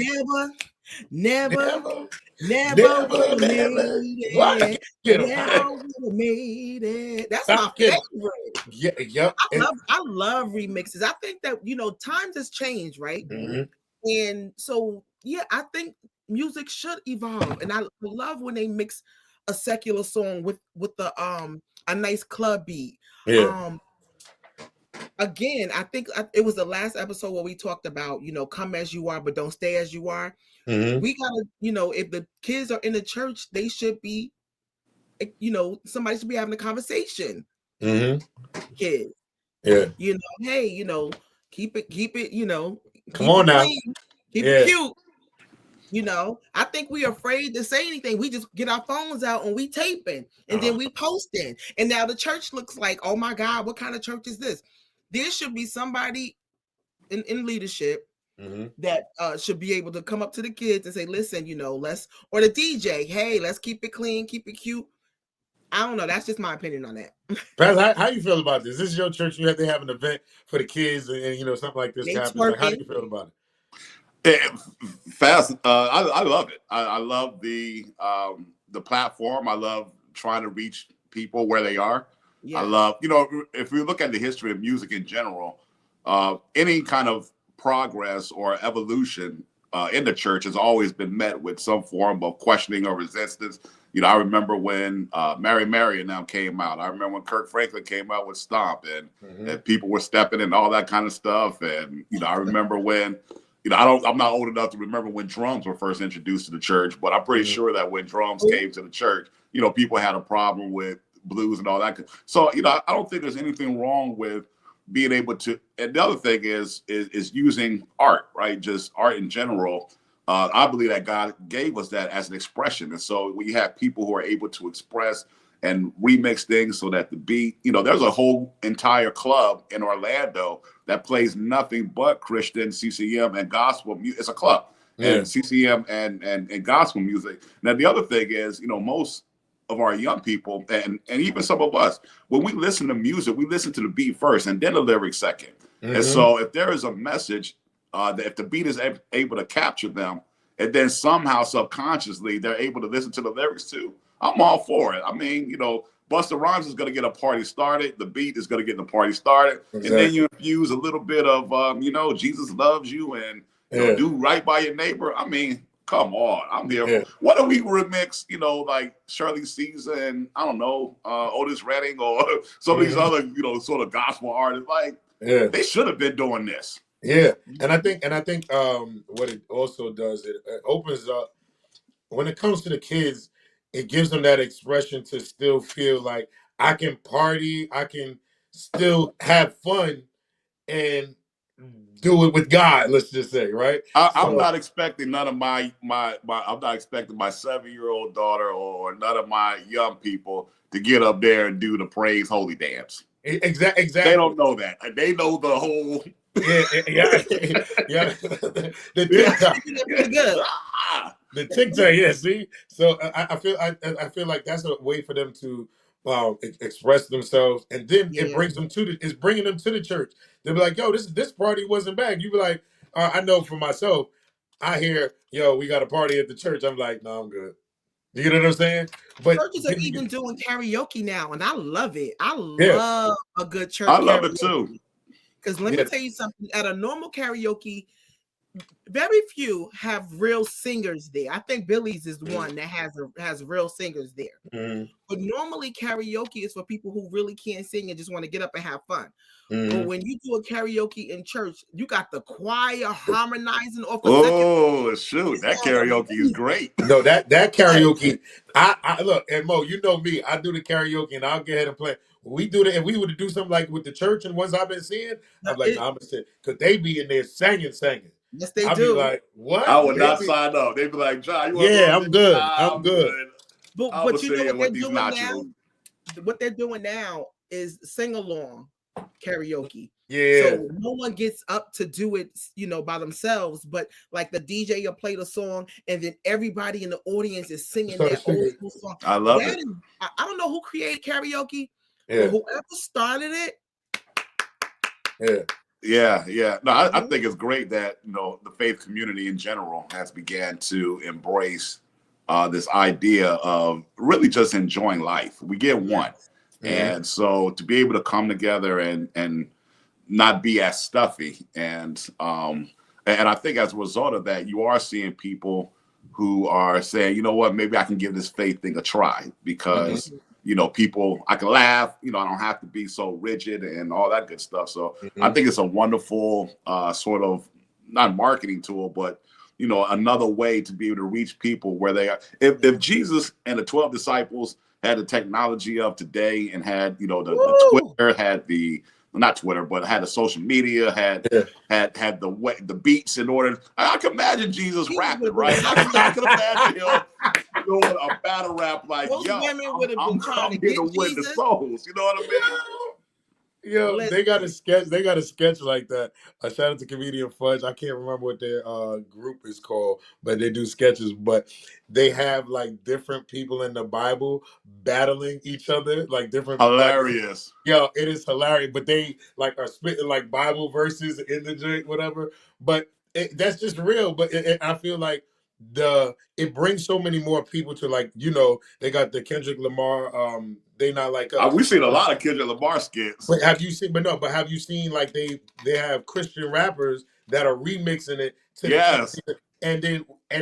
Speaker 4: Never would have made it. Never would have made it. That's my favorite.
Speaker 2: Yeah.
Speaker 4: I love remixes. I think that times has changed, right?
Speaker 2: Mm-hmm.
Speaker 4: And so I think music should evolve, and I love when they mix a secular song with the a nice club beat. Again, I think it was the last episode where we talked about, come as you are, but don't stay as you are.
Speaker 2: Mm-hmm.
Speaker 4: We gotta, if the kids are in the church, they should be, somebody should be having a conversation.
Speaker 2: Mm-hmm.
Speaker 4: Kids.
Speaker 2: Yeah.
Speaker 4: Hey, keep it,
Speaker 2: come on now.
Speaker 4: Keep it cute. I think we're afraid to say anything. We just get our phones out and we taping, and then we posting. And now the church looks like, oh my God, what kind of church is this? There should be somebody in leadership that should be able to come up to the kids and say, listen, or the DJ, hey, let's keep it clean, keep it cute. I don't know. That's just my opinion on that.
Speaker 2: Pastor, how you feel about this? This is your church. You have an event for the kids, and something like this happens. Like, how do you feel about
Speaker 3: it? I love it. I love the platform. I love trying to reach people where they are. Yeah. I love, if we look at the history of music in general, any kind of progress or evolution in the church has always been met with some form of questioning or resistance. I remember when Mary Mary now came out. I remember when Kirk Franklin came out with Stomp, and people were stepping and all that kind of stuff. And I remember when, I'm not old enough to remember when drums were first introduced to the church, but I'm pretty sure that when drums came to the church, people had a problem with blues and all that. So I don't think there's anything wrong with being able to. And the other thing is using art, right? Just art in general. I believe that God gave us that as an expression. And so we have people who are able to express and remix things so that the beat, there's a whole entire club in Orlando that plays nothing but Christian, CCM, and gospel music. It's a club, and CCM and gospel music. Now, the other thing is, most of our young people, and even some of us, when we listen to music, we listen to the beat first and then the lyrics second. And so if there is a message, that if the beat is able to capture them, and then somehow subconsciously they're able to listen to the lyrics too, I'm all for it. I mean, Busta Rhymes is going to get a party started. The beat is going to get the party started. Exactly. And then you infuse a little bit of, Jesus loves you and do right by your neighbor. I mean, come on. I'm here. Yeah. What do we remix, like Shirley Caesar and, I don't know, Otis Redding or some of these other, sort of gospel artists. Like, they should have been doing this.
Speaker 2: Yeah, and I think what it also does, it opens up, when it comes to the kids, it gives them that expression to still feel like I can party, I can still have fun and do it with God, let's just say, right?
Speaker 3: I'm not expecting none of my I'm not expecting my 7-year-old daughter or none of my young people to get up there and do the praise holy dance.
Speaker 2: Exactly.
Speaker 3: They don't know that. They know the whole.
Speaker 2: Yeah. The TikTok. The TikTok, yeah. See, so I feel like that's a way for them to express themselves, and then it brings them it's bringing them to the church. They'll be like, "Yo, this party wasn't bad." You be like, "I know for myself. I hear, yo, we got a party at the church." I'm like, "No, I'm good." You know what I'm saying? But
Speaker 4: churches are even doing karaoke now, and I love it. I love a good church.
Speaker 3: I love it too.
Speaker 4: Because let me tell you something. At a normal karaoke, very few have real singers there. I think Billy's is one that has real singers there. But normally karaoke is for people who really can't sing and just want to get up and have fun. But when you do a karaoke in church, you got the choir harmonizing off a second.
Speaker 3: Oh, shoot. That karaoke is great.
Speaker 2: No, that karaoke, I look, and Mo, you know me, I do the karaoke and I'll go ahead and play. We do that, and we would do something like with the church and ones I've been seeing, I'm like, no, I'm gonna say, because they be in there singing.
Speaker 4: Yes, they
Speaker 2: I'd
Speaker 4: do.
Speaker 2: Be like, what?
Speaker 3: I would not sign up. They'd be like, John, you want
Speaker 2: to I'm good. I'm good.
Speaker 4: But you know what they're doing now? What they're doing now is sing along karaoke.
Speaker 2: Yeah.
Speaker 4: So no one gets up to do it, by themselves, but like the DJ will play the song and then everybody in the audience is singing their old school song.
Speaker 3: I love it.
Speaker 4: I don't know who created karaoke, but whoever started
Speaker 2: it.
Speaker 3: Yeah. No, I think it's great that, the faith community in general has began to embrace this idea of really just enjoying life. We get one. And so to be able to come together and not be as stuffy, and I think as a result of that, you are seeing people who are saying, you know what, maybe I can give this faith thing a try because people, I can laugh, I don't have to be so rigid and all that good stuff. So I think it's a wonderful sort of not marketing tool, but another way to be able to reach people where they are. If Jesus and the 12 disciples had the technology of today and had, the Twitter, had the, not Twitter, but had the social media, had the beats in order. I can imagine Jesus rapping, right? I can imagine him doing a battle rap like,
Speaker 4: those
Speaker 3: yo,
Speaker 4: women would have been
Speaker 3: I'm
Speaker 4: trying to
Speaker 3: here to
Speaker 4: get
Speaker 3: win the souls. You know what I
Speaker 2: Yo, they got a sketch. They got a sketch like that. Shout out to comedian Fudge. I can't remember what their group is called, but they do sketches. But they have like different people in the Bible battling each other, like different.
Speaker 3: Hilarious.
Speaker 2: Yo, it is hilarious. But they like are spitting like Bible verses in the joint, whatever. But that's just real. But I feel like it brings so many more people to, like, they got the Kendrick Lamar. They Not Like Us.
Speaker 3: We've seen a lot of Kendrick Lamar skits.
Speaker 2: But have you seen? But have you seen, like, they have Christian rappers that are remixing it to and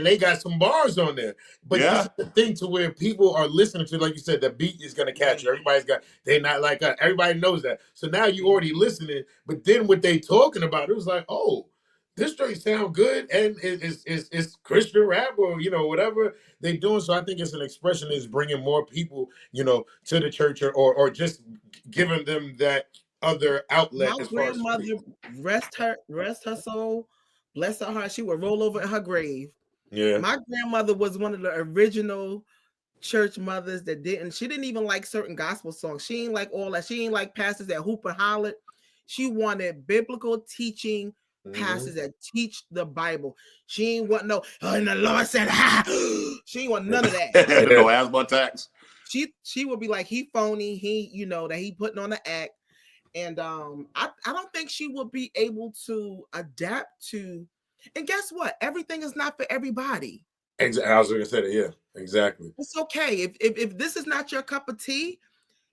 Speaker 2: they got some bars on there. But this is the thing, to where people are listening to, like you said, the beat is gonna catch you. Everybody's got They Not Like Us. Everybody knows that. So now you already listening. But then what they talking about, it was like, oh, this straight sound good, and it's Christian rap, or whatever they doing. So I think it's an expression that's bringing more people, to the church, or just giving them that other outlet.
Speaker 4: My
Speaker 2: As far as
Speaker 4: grandmother, rest her soul, bless her heart, she would roll over in her grave.
Speaker 2: Yeah,
Speaker 4: my grandmother was one of the original church mothers she didn't even like certain gospel songs. She ain't like all that. She ain't like pastors that hoop and holler. She wanted biblical teaching pastors that teach the Bible. She ain't want and the Lord said, she ain't want none of that.
Speaker 3: No asthma attacks.
Speaker 4: She would be like, he phony, he that he putting on the act. And I don't think she would be able to adapt to. And guess what? Everything is not for everybody.
Speaker 2: Exactly. I was going to say that. Yeah, exactly.
Speaker 4: It's okay. If this is not your cup of tea,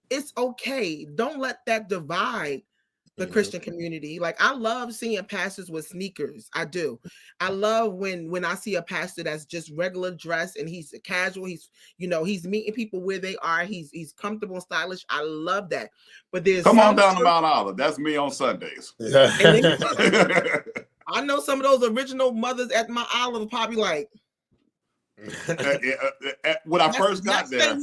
Speaker 4: it's okay. Don't let that divide the Christian community. Like, I love seeing pastors with sneakers. I do. I love when I see a pastor that's just regular dress and he's casual. He's meeting people where they are. He's comfortable and stylish. I love that. But there's
Speaker 3: come on down to Mount Olive. That's me on Sundays.
Speaker 4: I know some of those original mothers at Mount Olive are probably like,
Speaker 3: when I first got there.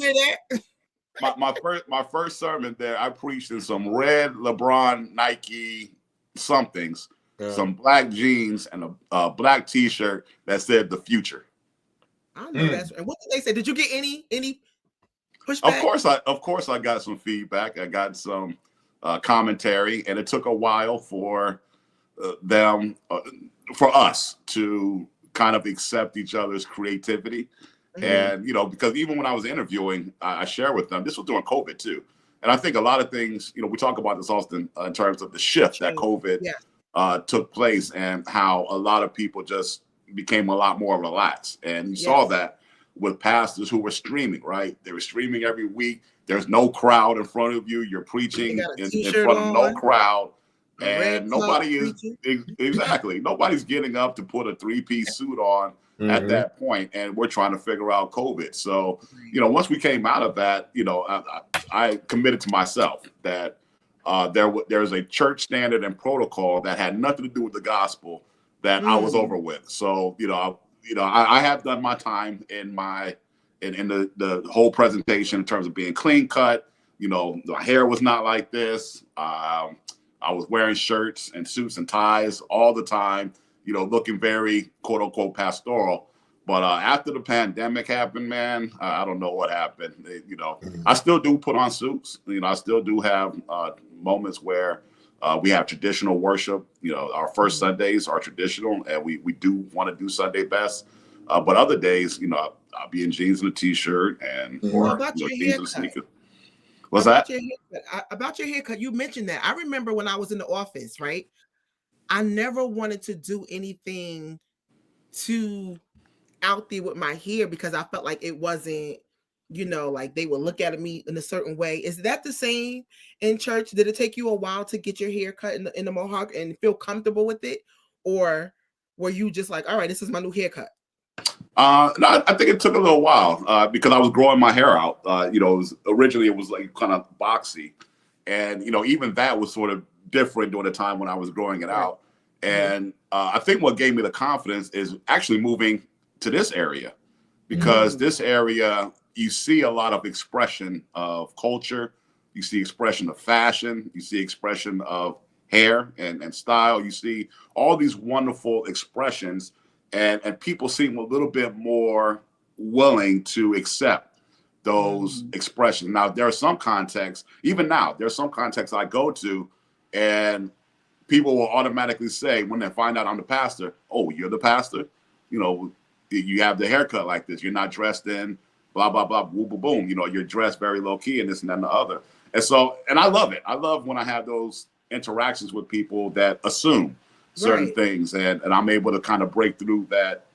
Speaker 3: My first sermon there, I preached in some red LeBron Nike somethings, some black jeans, and a black T-shirt that said "The Future."
Speaker 4: I know that's. And what did they say? Did you get any pushback?
Speaker 3: Of course, I got some feedback. I got some commentary, and it took a while for us to kind of accept each other's creativity. And, because even when I was interviewing, I share with them, this was during COVID too. And I think a lot of things, we talk about this often in terms of the shift that COVID took place, and how a lot of people just became a lot more relaxed. And you saw that with pastors who were streaming, right? They were streaming every week. There's no crowd in front of you. You're preaching in front of no crowd. And nobody is nobody's getting up to put a 3-piece suit on at that point, and we're trying to figure out COVID. So, once we came out of that, I committed to myself that there's a church standard and protocol that had nothing to do with the gospel that I was over with. So, I have done my time in the whole presentation in terms of being clean cut. My hair was not like this. I was wearing shirts and suits and ties all the time, looking very quote unquote pastoral. But after the pandemic happened, man, I don't know what happened. I still do put on suits. I still do have moments where we have traditional worship. Our first Sundays are traditional, and we do want to do Sunday best. But other days, I'll be in jeans and a T-shirt or jeans and sneakers. What's that?
Speaker 4: About your haircut, you mentioned that. I remember when I was in the office, right? I never wanted to do anything too out there with my hair because I felt like it wasn't, like they would look at me in a certain way. Is that the same in church? Did it take you a while to get your hair cut in the mohawk and feel comfortable with it? Or were you just like, all right, this is my new haircut?
Speaker 3: No, I think it took a little while because I was growing my hair out. Originally it was like kind of boxy, and even that was sort of different during the time when I was growing it out. And I think what gave me the confidence is actually moving to this area, because this area, you see a lot of expression of culture, you see expression of fashion, you see expression of hair and style, you see all these wonderful expressions. And people seem a little bit more willing to accept those expressions. Now, there are some contexts, even now, there's some contexts I go to And people will automatically say, when they find out I'm the pastor, oh, you're the pastor? You know, you have the haircut like this. You're not dressed in blah, blah, blah, boom, boom, boom. You know, you're dressed very low key and this and that and the other. And so, and I love it. I love when I have those interactions with people that assume certain things, and I'm able to kind of break through that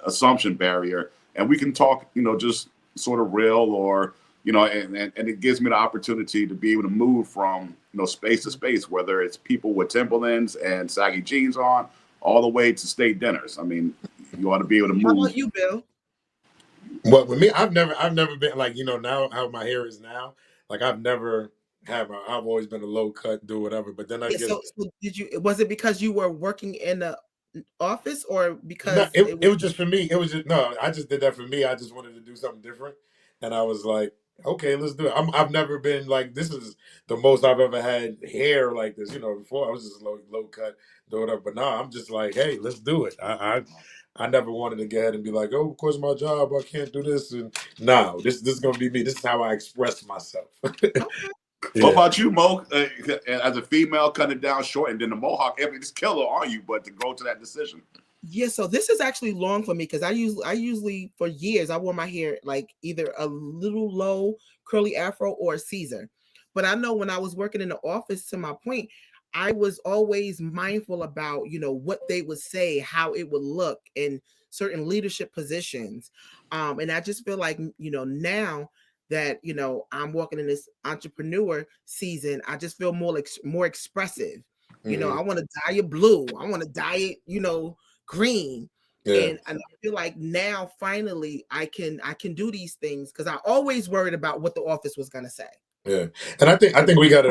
Speaker 3: assumption barrier. And we can talk, you know, just sort of real, or, you know, and it gives me the opportunity to be able to move from, you know, space to space, whether it's people with Timberlands and saggy jeans on, all the way to state dinners. I mean, you ought to be able to move.
Speaker 4: How about you, Bill?
Speaker 2: Well, with me, I've never been like, you know, now how my hair is now. Like I've always been a low cut, do whatever. But then I guess
Speaker 4: so was it because you were working in the office, or because
Speaker 2: no, it was just for me. It was just no, I just did that for me. I just wanted to do something different, and I was like, okay, let's do it. I've never been like, this is the most I've ever had hair like this. You know, before I was just low cut, do whatever. But now I'm just like, hey, let's do it. I never wanted to get ahead and be like, oh, of course my job, I can't do this. And no, this is gonna be me. This is how I express myself.
Speaker 4: Okay.
Speaker 3: Yeah. What about you, Mo? As a female, cutting it down short, and then the mohawk, it's killer on you, but to go to that decision.
Speaker 4: Yeah, so this is actually long for me because I usually for years I wore my hair like either a little low curly afro or a Caesar. But I know when I was working in the office, to my point, I was always mindful about, you know, what they would say, how it would look in certain leadership positions. And I just feel like, you know, now that, you know, I'm walking in this entrepreneur season, I just feel more expressive. You know, I want to dye it blue. I want to dye it, you know, green. And I feel like now finally I can do these things, because I always worried about what the office was going to say.
Speaker 2: Yeah, and I think we gotta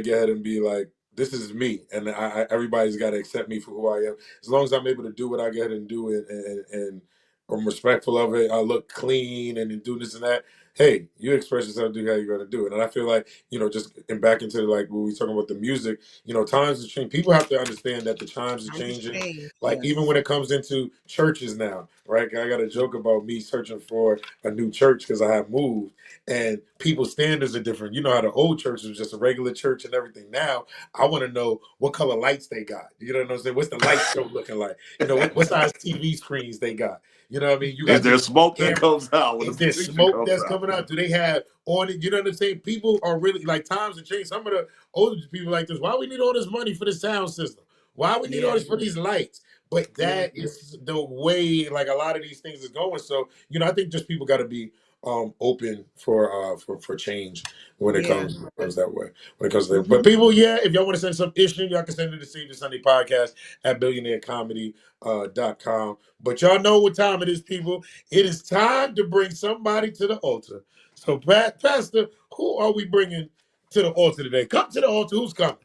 Speaker 2: get ahead and be like, this is me, and everybody's got to accept me for who I am. As long as I'm able to do what I get ahead and do it, and I'm respectful of it, I look clean and do this and that. Hey, you express yourself, do how you're gonna do it. And I feel like, you know, just and back into like when we talking about the music, you know, times are changing. People have to understand that the times are changing. Like even when it comes into churches now, right? I got a joke about me searching for a new church because I have moved, and people's standards are different. You know how the old church was just a regular church and everything. Now I want to know what color lights they got. You know what I'm saying? What's the light show looking like? You know, what size TV screens they got? You know what I mean? You got
Speaker 3: is there smoke that comes out?
Speaker 2: Is there smoke that's coming out? Do they have on it? You know what I'm saying? People are really like, times have changed. Some of the older people like this. Why we need all this money for the sound system? Why we need all this for these lights? But that is the way like a lot of these things is going. So, you know, I think just people got to be open for change when it comes that way. When it comes to that. But people, if y'all want to send some issue, y'all can send it to Save the Sunday Podcast at billionairecomedy.com. But y'all know what time it is, people. It is time to bring somebody to the altar. So, Pastor, who are we bringing to the altar today? Come to the altar. Who's coming?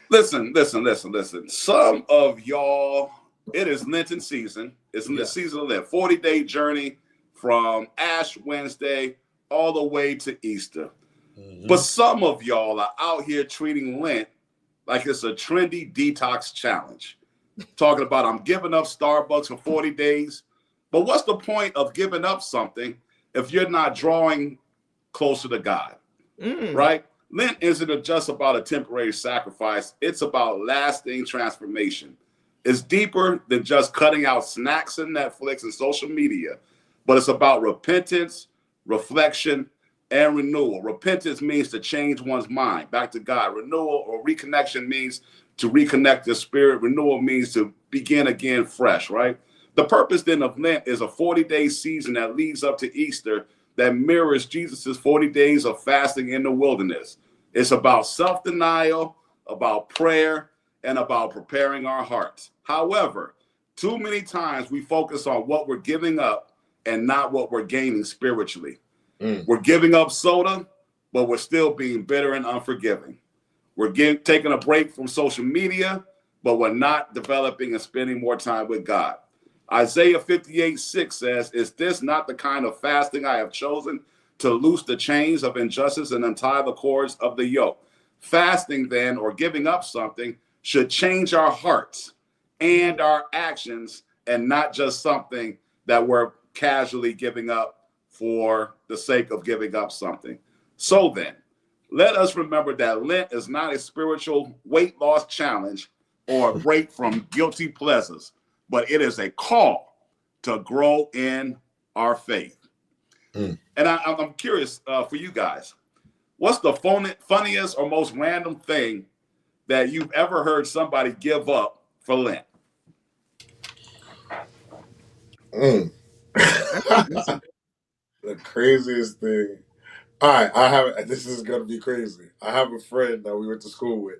Speaker 3: Listen. Some of y'all, it is Lenten season. It's the season of Lent. 40-day journey from Ash Wednesday all the way to Easter. But some of y'all are out here treating Lent like it's a trendy detox challenge. Talking about, I'm giving up Starbucks for 40 days. But what's the point of giving up something if you're not drawing closer to God? Right? Lent isn't just about a temporary sacrifice. It's about lasting transformation. It's deeper than just cutting out snacks and Netflix and social media. But it's about repentance, reflection, and renewal. Repentance means to change one's mind back to God. Renewal or reconnection means to reconnect the spirit. Renewal means to begin again fresh, right? The purpose then of Lent is a 40-day season that leads up to Easter that mirrors Jesus's 40 days of fasting in the wilderness. It's about self-denial, about prayer, and about preparing our hearts. However, too many times we focus on what we're giving up and not what we're gaining spiritually. We're giving up soda, but we're still being bitter and unforgiving. We're taking a break from social media, but we're not developing and spending more time with God. Isaiah 58:6 says, is this not the kind of fasting I have chosen, to loose the chains of injustice and untie the cords of the yoke? Fasting then, or giving up something, should change our hearts and our actions, and not just something that we're casually giving up for the sake of giving up something. So then, let us remember that Lent is not a spiritual weight loss challenge or a break from guilty pleasures, but it is a call to grow in our faith. And I'm curious for you guys, what's the funniest or most random thing that you've ever heard somebody give up for Lent?
Speaker 2: The craziest thing. All right, I have. This is gonna be crazy. I have a friend that we went to school with,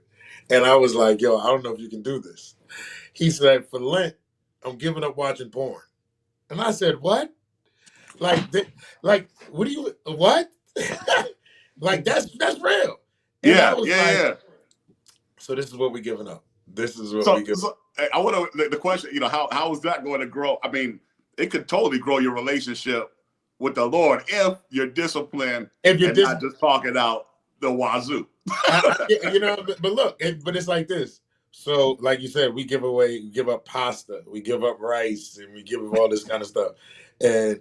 Speaker 2: and I was like, "Yo, I don't know if you can do this." He said, "For Lent, I'm giving up watching porn," and I said, "What? Like, like, what do you? What? Like, that's real?" And I
Speaker 3: Yeah,
Speaker 2: was
Speaker 3: yeah,
Speaker 2: like,
Speaker 3: yeah.
Speaker 2: "So this is what we giving up. This is what we
Speaker 3: So,
Speaker 2: give."
Speaker 3: so I want to the question. How is that going to grow? I mean, it could totally grow your relationship with the Lord if you're disciplined
Speaker 2: If you're
Speaker 3: and not just talking out the wazoo.
Speaker 2: but look, but it's like this. So, like you said, we give up pasta, we give up rice, and we give up all this kind of stuff. And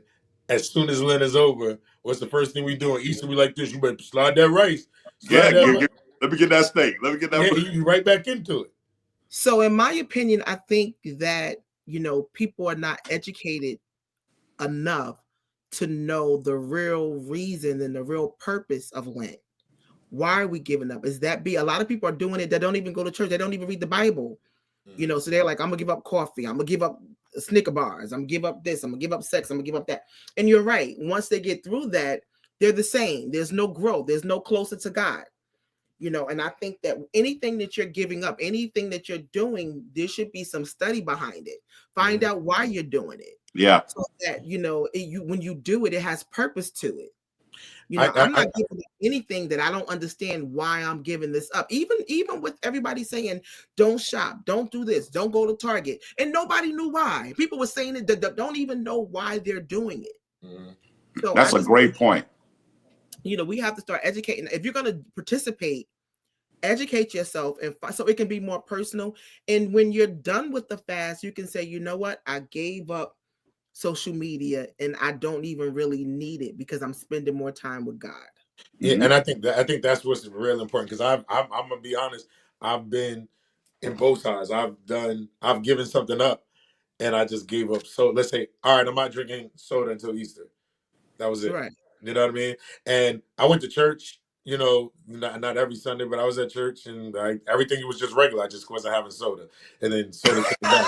Speaker 2: as soon as Lent is over, what's the first thing we do? On Easter, we like this. You better slide that rice,
Speaker 3: Yeah,
Speaker 2: slide that.
Speaker 3: let me get that steak. Let me get that.
Speaker 2: Yeah, you right back into it.
Speaker 4: So, in my opinion, I think that people are not educated enough to know the real reason and the real purpose of Lent. Why are we giving up? Is that a lot of people are doing it that don't even go to church, they don't even read the Bible. So they're like, I'm gonna give up coffee, I'm gonna give up Snicker bars, I'm gonna give up this, I'm gonna give up sex, I'm gonna give up that. And you're right. Once they get through that, they're the same. There's no growth, there's no closer to God. And I think that anything that you're giving up, anything that you're doing, there should be some study behind it. Find out why you're doing it.
Speaker 3: Yeah.
Speaker 4: So that when you do it, it has purpose to it.
Speaker 2: I'm
Speaker 4: not giving up anything that I don't understand why I'm giving this up. Even with everybody saying, don't shop, don't do this, don't go to Target. And nobody knew why. People were saying it that don't even know why they're doing it. So
Speaker 3: that's a great point.
Speaker 4: We have to start educating. If you're going to participate, educate yourself, and so it can be more personal. And when you're done with the fast, you can say, you know what? I gave up social media and I don't even really need it because I'm spending more time with God.
Speaker 2: Yeah, and I think that's what's real important, because I'm gonna be honest. I've been in both sides. I've given something up, and I just gave up. So let's say, all right, I'm not drinking soda until Easter. That was it.
Speaker 4: Right.
Speaker 2: You know what I mean? And I went to church, not every Sunday, but I was at church, and everything was just regular. I just wasn't having soda, and then soda came back.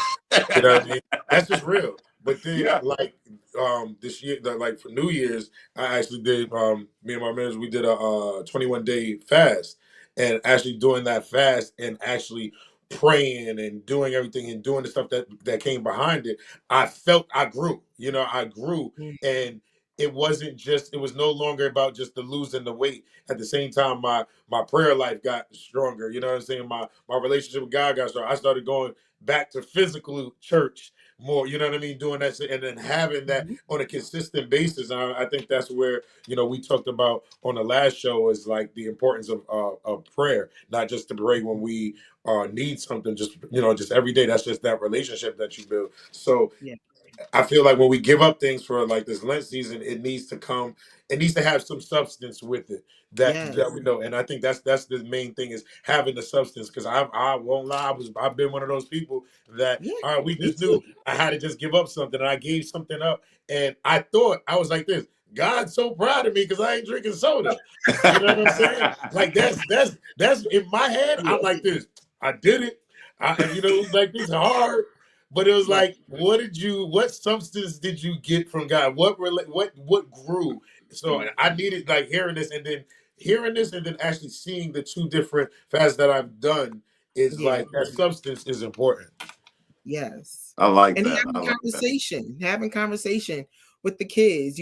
Speaker 2: You know what I mean? That's just real. But then,
Speaker 3: Yeah.
Speaker 2: like this year, like for New Year's, I actually did. Me and my members, we did a 21-day fast, and actually doing that fast and actually praying and doing everything and doing the stuff that came behind it, I felt I grew. I grew, and it was no longer about just the losing the weight. At the same time, my prayer life got stronger. You know what I'm saying? My relationship with God got stronger. I started going back to physical church more, you know what I mean, doing that, and then having that on a consistent basis. And I think that's where we talked about on the last show, is like the importance of prayer, not just to pray when we need something, just every day. That's just that relationship that you build. So
Speaker 4: Yeah.
Speaker 2: I feel like when we give up things for like this Lent season, it needs to have some substance with it that we know. And I think that's the main thing, is having the substance. Because I won't lie, I've been one of those people that, all right, we
Speaker 4: Me
Speaker 2: just
Speaker 4: too.
Speaker 2: knew I had to just give up something, and I gave something up, and I thought I was like this. God's so proud of me because I ain't drinking soda. You know what I'm saying? Like that's in my head. I'm like this. I did it. It was like this hard. But it was
Speaker 4: Right.
Speaker 2: like, what substance did you get from God? What grew? So I needed, like, hearing this, and then actually seeing the two different fasts that I've done, is
Speaker 4: Yeah.
Speaker 2: like that substance is important.
Speaker 4: Yes.
Speaker 3: I like
Speaker 4: And
Speaker 3: that. I like that.
Speaker 4: having conversation with the kids.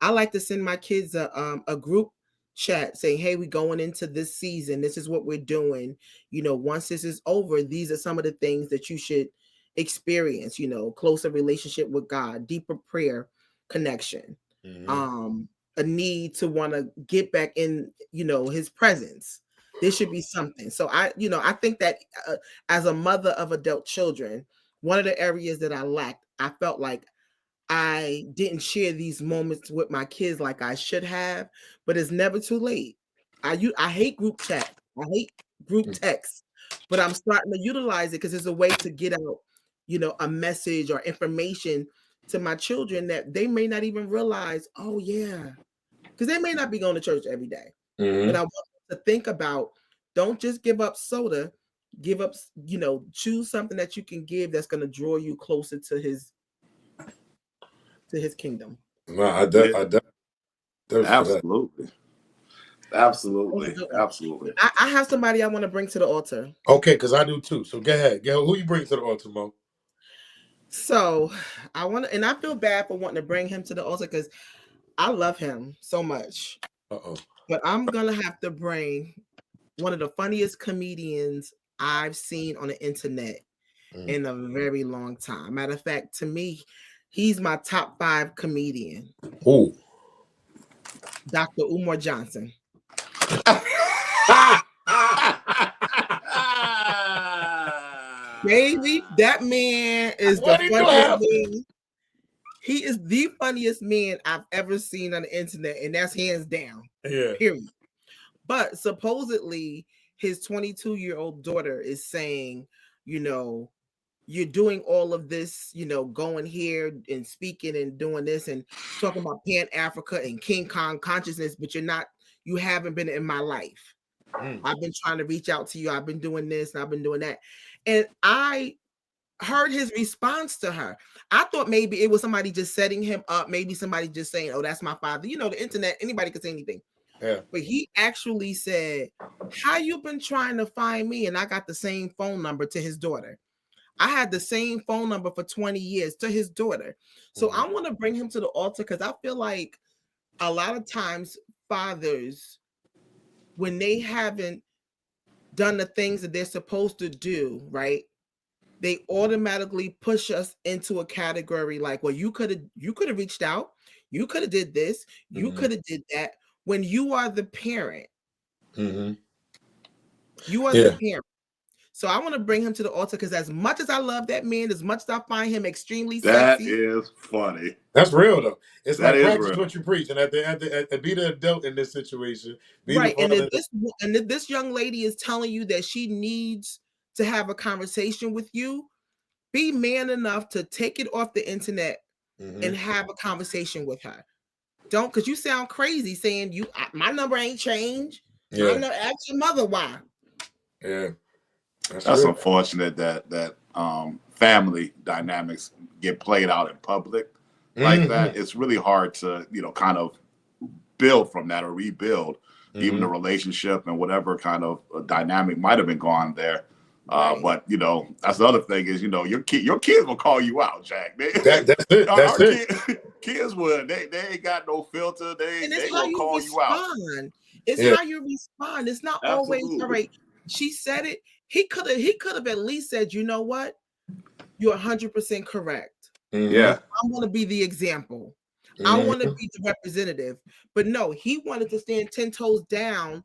Speaker 4: I like to send my kids a group chat saying, hey, we going into this season. This is what we're doing. Once this is over, these are some of the things that you should experience, closer relationship with God, deeper prayer connection, a need to want to get back in, his presence. There should be something. So I think that as a mother of adult children, one of the areas that I lacked, I felt like I didn't share these moments with my kids like I should have, but it's never too late. I hate group chat. I hate group text, but I'm starting to utilize it because it's a way to get out, a message or information to my children that they may not even realize. Oh yeah, because they may not be going to church every day. But I want them to think about, don't just give up soda, give up, choose something that you can give that's going to draw you closer to his kingdom.
Speaker 2: No, I definitely
Speaker 3: absolutely. Absolutely.
Speaker 4: I have somebody I want to bring to the altar.
Speaker 2: Okay, because I do too. So go ahead. Who you bring to the altar, Mo?
Speaker 4: So I want to, and I feel bad for wanting to bring him to the altar because I love him so much. But I'm gonna have to bring one of the funniest comedians I've seen on the internet in a very long time. Matter of fact, to me, he's my top 5 comedian.
Speaker 2: Who?
Speaker 4: Dr. Umar Johnson. Baby, that man is the funniest man. He is the funniest man I've ever seen on the internet, and that's hands down.
Speaker 2: Yeah.
Speaker 4: Period. But supposedly his 22-year-old daughter is saying, you're doing all of this, going here and speaking and doing this and talking about Pan-Africa and King Kong consciousness, but you haven't been in my life. I've been trying to reach out to you. I've been doing this and I've been doing that. And I heard his response to her. I thought maybe it was somebody just setting him up. Maybe somebody just saying, oh, that's my father. The internet, anybody can say anything.
Speaker 2: Yeah.
Speaker 4: But he actually said, how you been trying to find me? And I got the same phone number to his daughter. I had the same phone number for 20 years to his daughter. So I want to bring him to the altar because I feel like a lot of times fathers, when they haven't done the things that they're supposed to do, right, they automatically push us into a category like, well, you could have reached out, you could have did this, you could have did that. When you are the parent, you are the parent. So I want to bring him to the altar because as much as I love that man, as much as I find him extremely sexy.
Speaker 3: That is funny.
Speaker 2: That's real though. It's
Speaker 3: that
Speaker 2: like practice what you preach, and at the be the adult in this situation.
Speaker 4: Right, and if this young lady is telling you that she needs to have a conversation with you, be man enough to take it off the internet and have a conversation with her. Don't, because you sound crazy saying my number ain't changed. Yeah. Ask your mother why.
Speaker 2: Yeah.
Speaker 3: That's unfortunate that family dynamics get played out in public like that. It's really hard to, kind of build from that or rebuild even the relationship and whatever kind of dynamic might have been gone there. But that's the other thing is, your kids will call you out, Jack.
Speaker 2: That's it. That's it.
Speaker 3: Kids would. They ain't got no filter. They will call you out.
Speaker 4: It's how you respond. It's not always all right. She said it. He could have at least said, you know what? You're 100% correct.
Speaker 3: Yeah.
Speaker 4: I want to be the example. I want to be the representative. But no, he wanted to stand 10 toes down.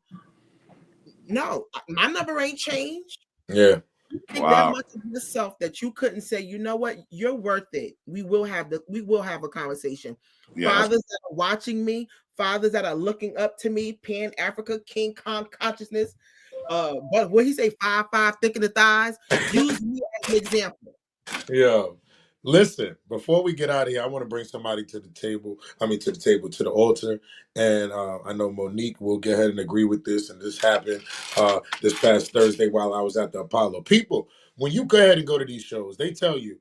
Speaker 4: No, my number ain't changed.
Speaker 2: Yeah.
Speaker 4: You think that much of yourself that you couldn't say, you know what, you're worth it. We will have a conversation. Yeah. Fathers that are watching me, fathers that are looking up to me, Pan-Africa, King Kong consciousness. But what he say, 5'5", thick in the thighs. Use me as an example.
Speaker 2: Yeah. Listen, before we get out of here, I want to bring somebody to the altar. And I know Monique will go ahead and agree with this. And this happened this past Thursday while I was at the Apollo. People, when you go ahead and go to these shows, they tell you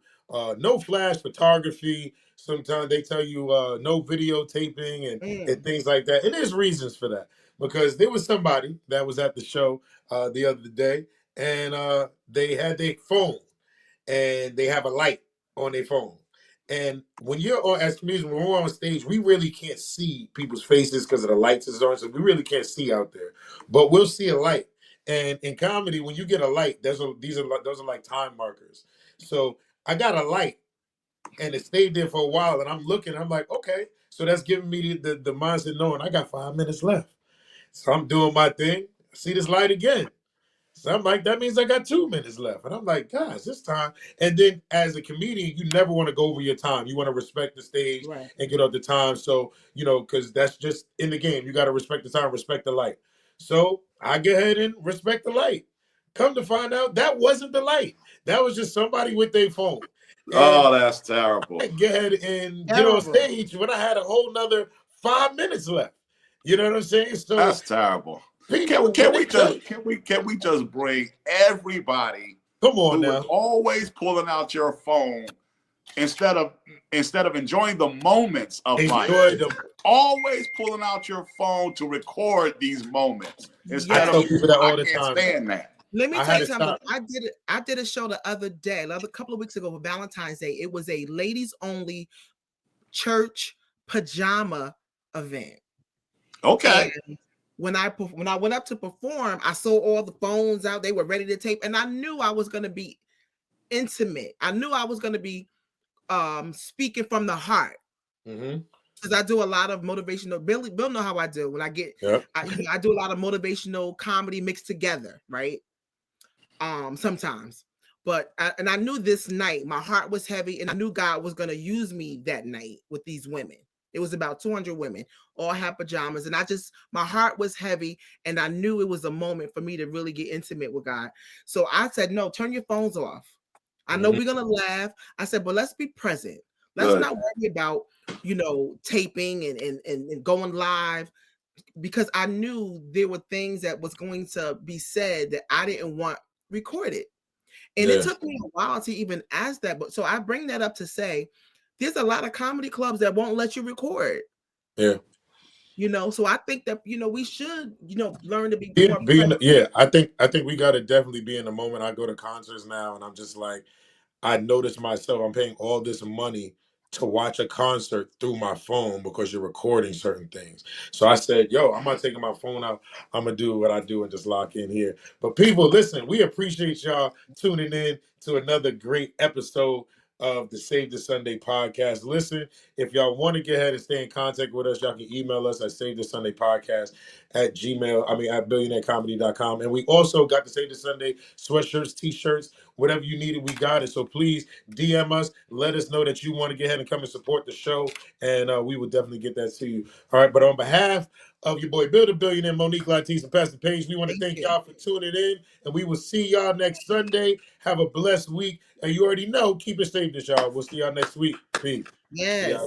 Speaker 2: no flash photography. Sometimes they tell you no videotaping and things like that. And there's reasons for that. Because there was somebody that was at the show the other day, and they had their phone, and they have a light on their phone. And when you're on, as comedians, when we're on stage, we really can't see people's faces because of the lights and so on. So we really can't see out there, but we'll see a light. And in comedy, when you get a light, those are like time markers. So I got a light, and it stayed there for a while, and I'm looking. I'm like, okay, so that's giving me the mindset knowing I got 5 minutes left. So I'm doing my thing. I see this light again. So I'm like, that means I got 2 minutes left. And I'm like, gosh, this time. And then as a comedian, you never want to go over your time. You want to respect the stage and get up the time. So, because that's just in the game. You got to respect the time, respect the light. So I go ahead and respect the light. Come to find out, that wasn't the light. That was just somebody with their phone. And
Speaker 3: Oh, that's terrible.
Speaker 2: I go ahead and get on
Speaker 4: Terrible.
Speaker 2: stage when I had a whole nother 5 minutes left. You know what I'm saying? So
Speaker 3: That's terrible.
Speaker 2: people,
Speaker 3: Can we just bring everybody
Speaker 2: come on
Speaker 3: who
Speaker 2: now.
Speaker 3: is always pulling out your phone instead of enjoying the moments of life, always pulling out your phone to record these moments instead
Speaker 2: I tell
Speaker 3: of
Speaker 2: people that all
Speaker 3: I
Speaker 2: the
Speaker 3: can't
Speaker 2: time.
Speaker 3: stand that.
Speaker 4: Let me tell you something.
Speaker 2: Stop.
Speaker 4: I did a show the other day, a couple of weeks ago for Valentine's Day. It was a ladies only church pajama event.
Speaker 3: Okay.
Speaker 4: And when I went up to perform, I saw all the phones out. They were ready to tape, and I knew I was going to be intimate. I knew I was going to be speaking from the heart. Because I do a lot of motivational. Bill know how I do when I get. I do a lot of motivational comedy mixed together, right? Sometimes, but I knew this night my heart was heavy, and I knew God was going to use me that night with these women. It was about 200 women, all had pajamas, and my heart was heavy, and I knew it was a moment for me to really get intimate with God. So I said, no, turn your phones off. I know we're gonna laugh. I said, but let's be present. Let's not worry about taping and going live, because I knew there were things that was going to be said that I didn't want recorded. And it took me a while to even ask that. But so I bring that up to say there's a lot of comedy clubs that won't let you record.
Speaker 2: Yeah.
Speaker 4: So I think that we should learn to be more
Speaker 2: I think we got to definitely be in the moment. I go to concerts now and I'm just like, I notice myself, I'm paying all this money to watch a concert through my phone because you're recording certain things. So I said, yo, I'm not taking my phone out. I'm going to do what I do and just lock in here. But people, listen, we appreciate y'all tuning in to another great episode of the Save the Sunday podcast. Listen, if y'all want to get ahead and stay in contact with us, y'all can email us at Save the Sunday podcast at billionairecomedy.com. And we also got the Save the Sunday sweatshirts, t-shirts, whatever you needed, we got it. So please DM us. Let us know that you want to get ahead and come and support the show. And we will definitely get that to you. All right. But on behalf of your boy, Bill the Billionaire, Monique Latise, and Pastor Page, we want to thank y'all for tuning in. And we will see y'all next Sunday. Have a blessed week. And you already know, keep it safe, y'all. We'll see y'all next week. Peace.
Speaker 4: Yes.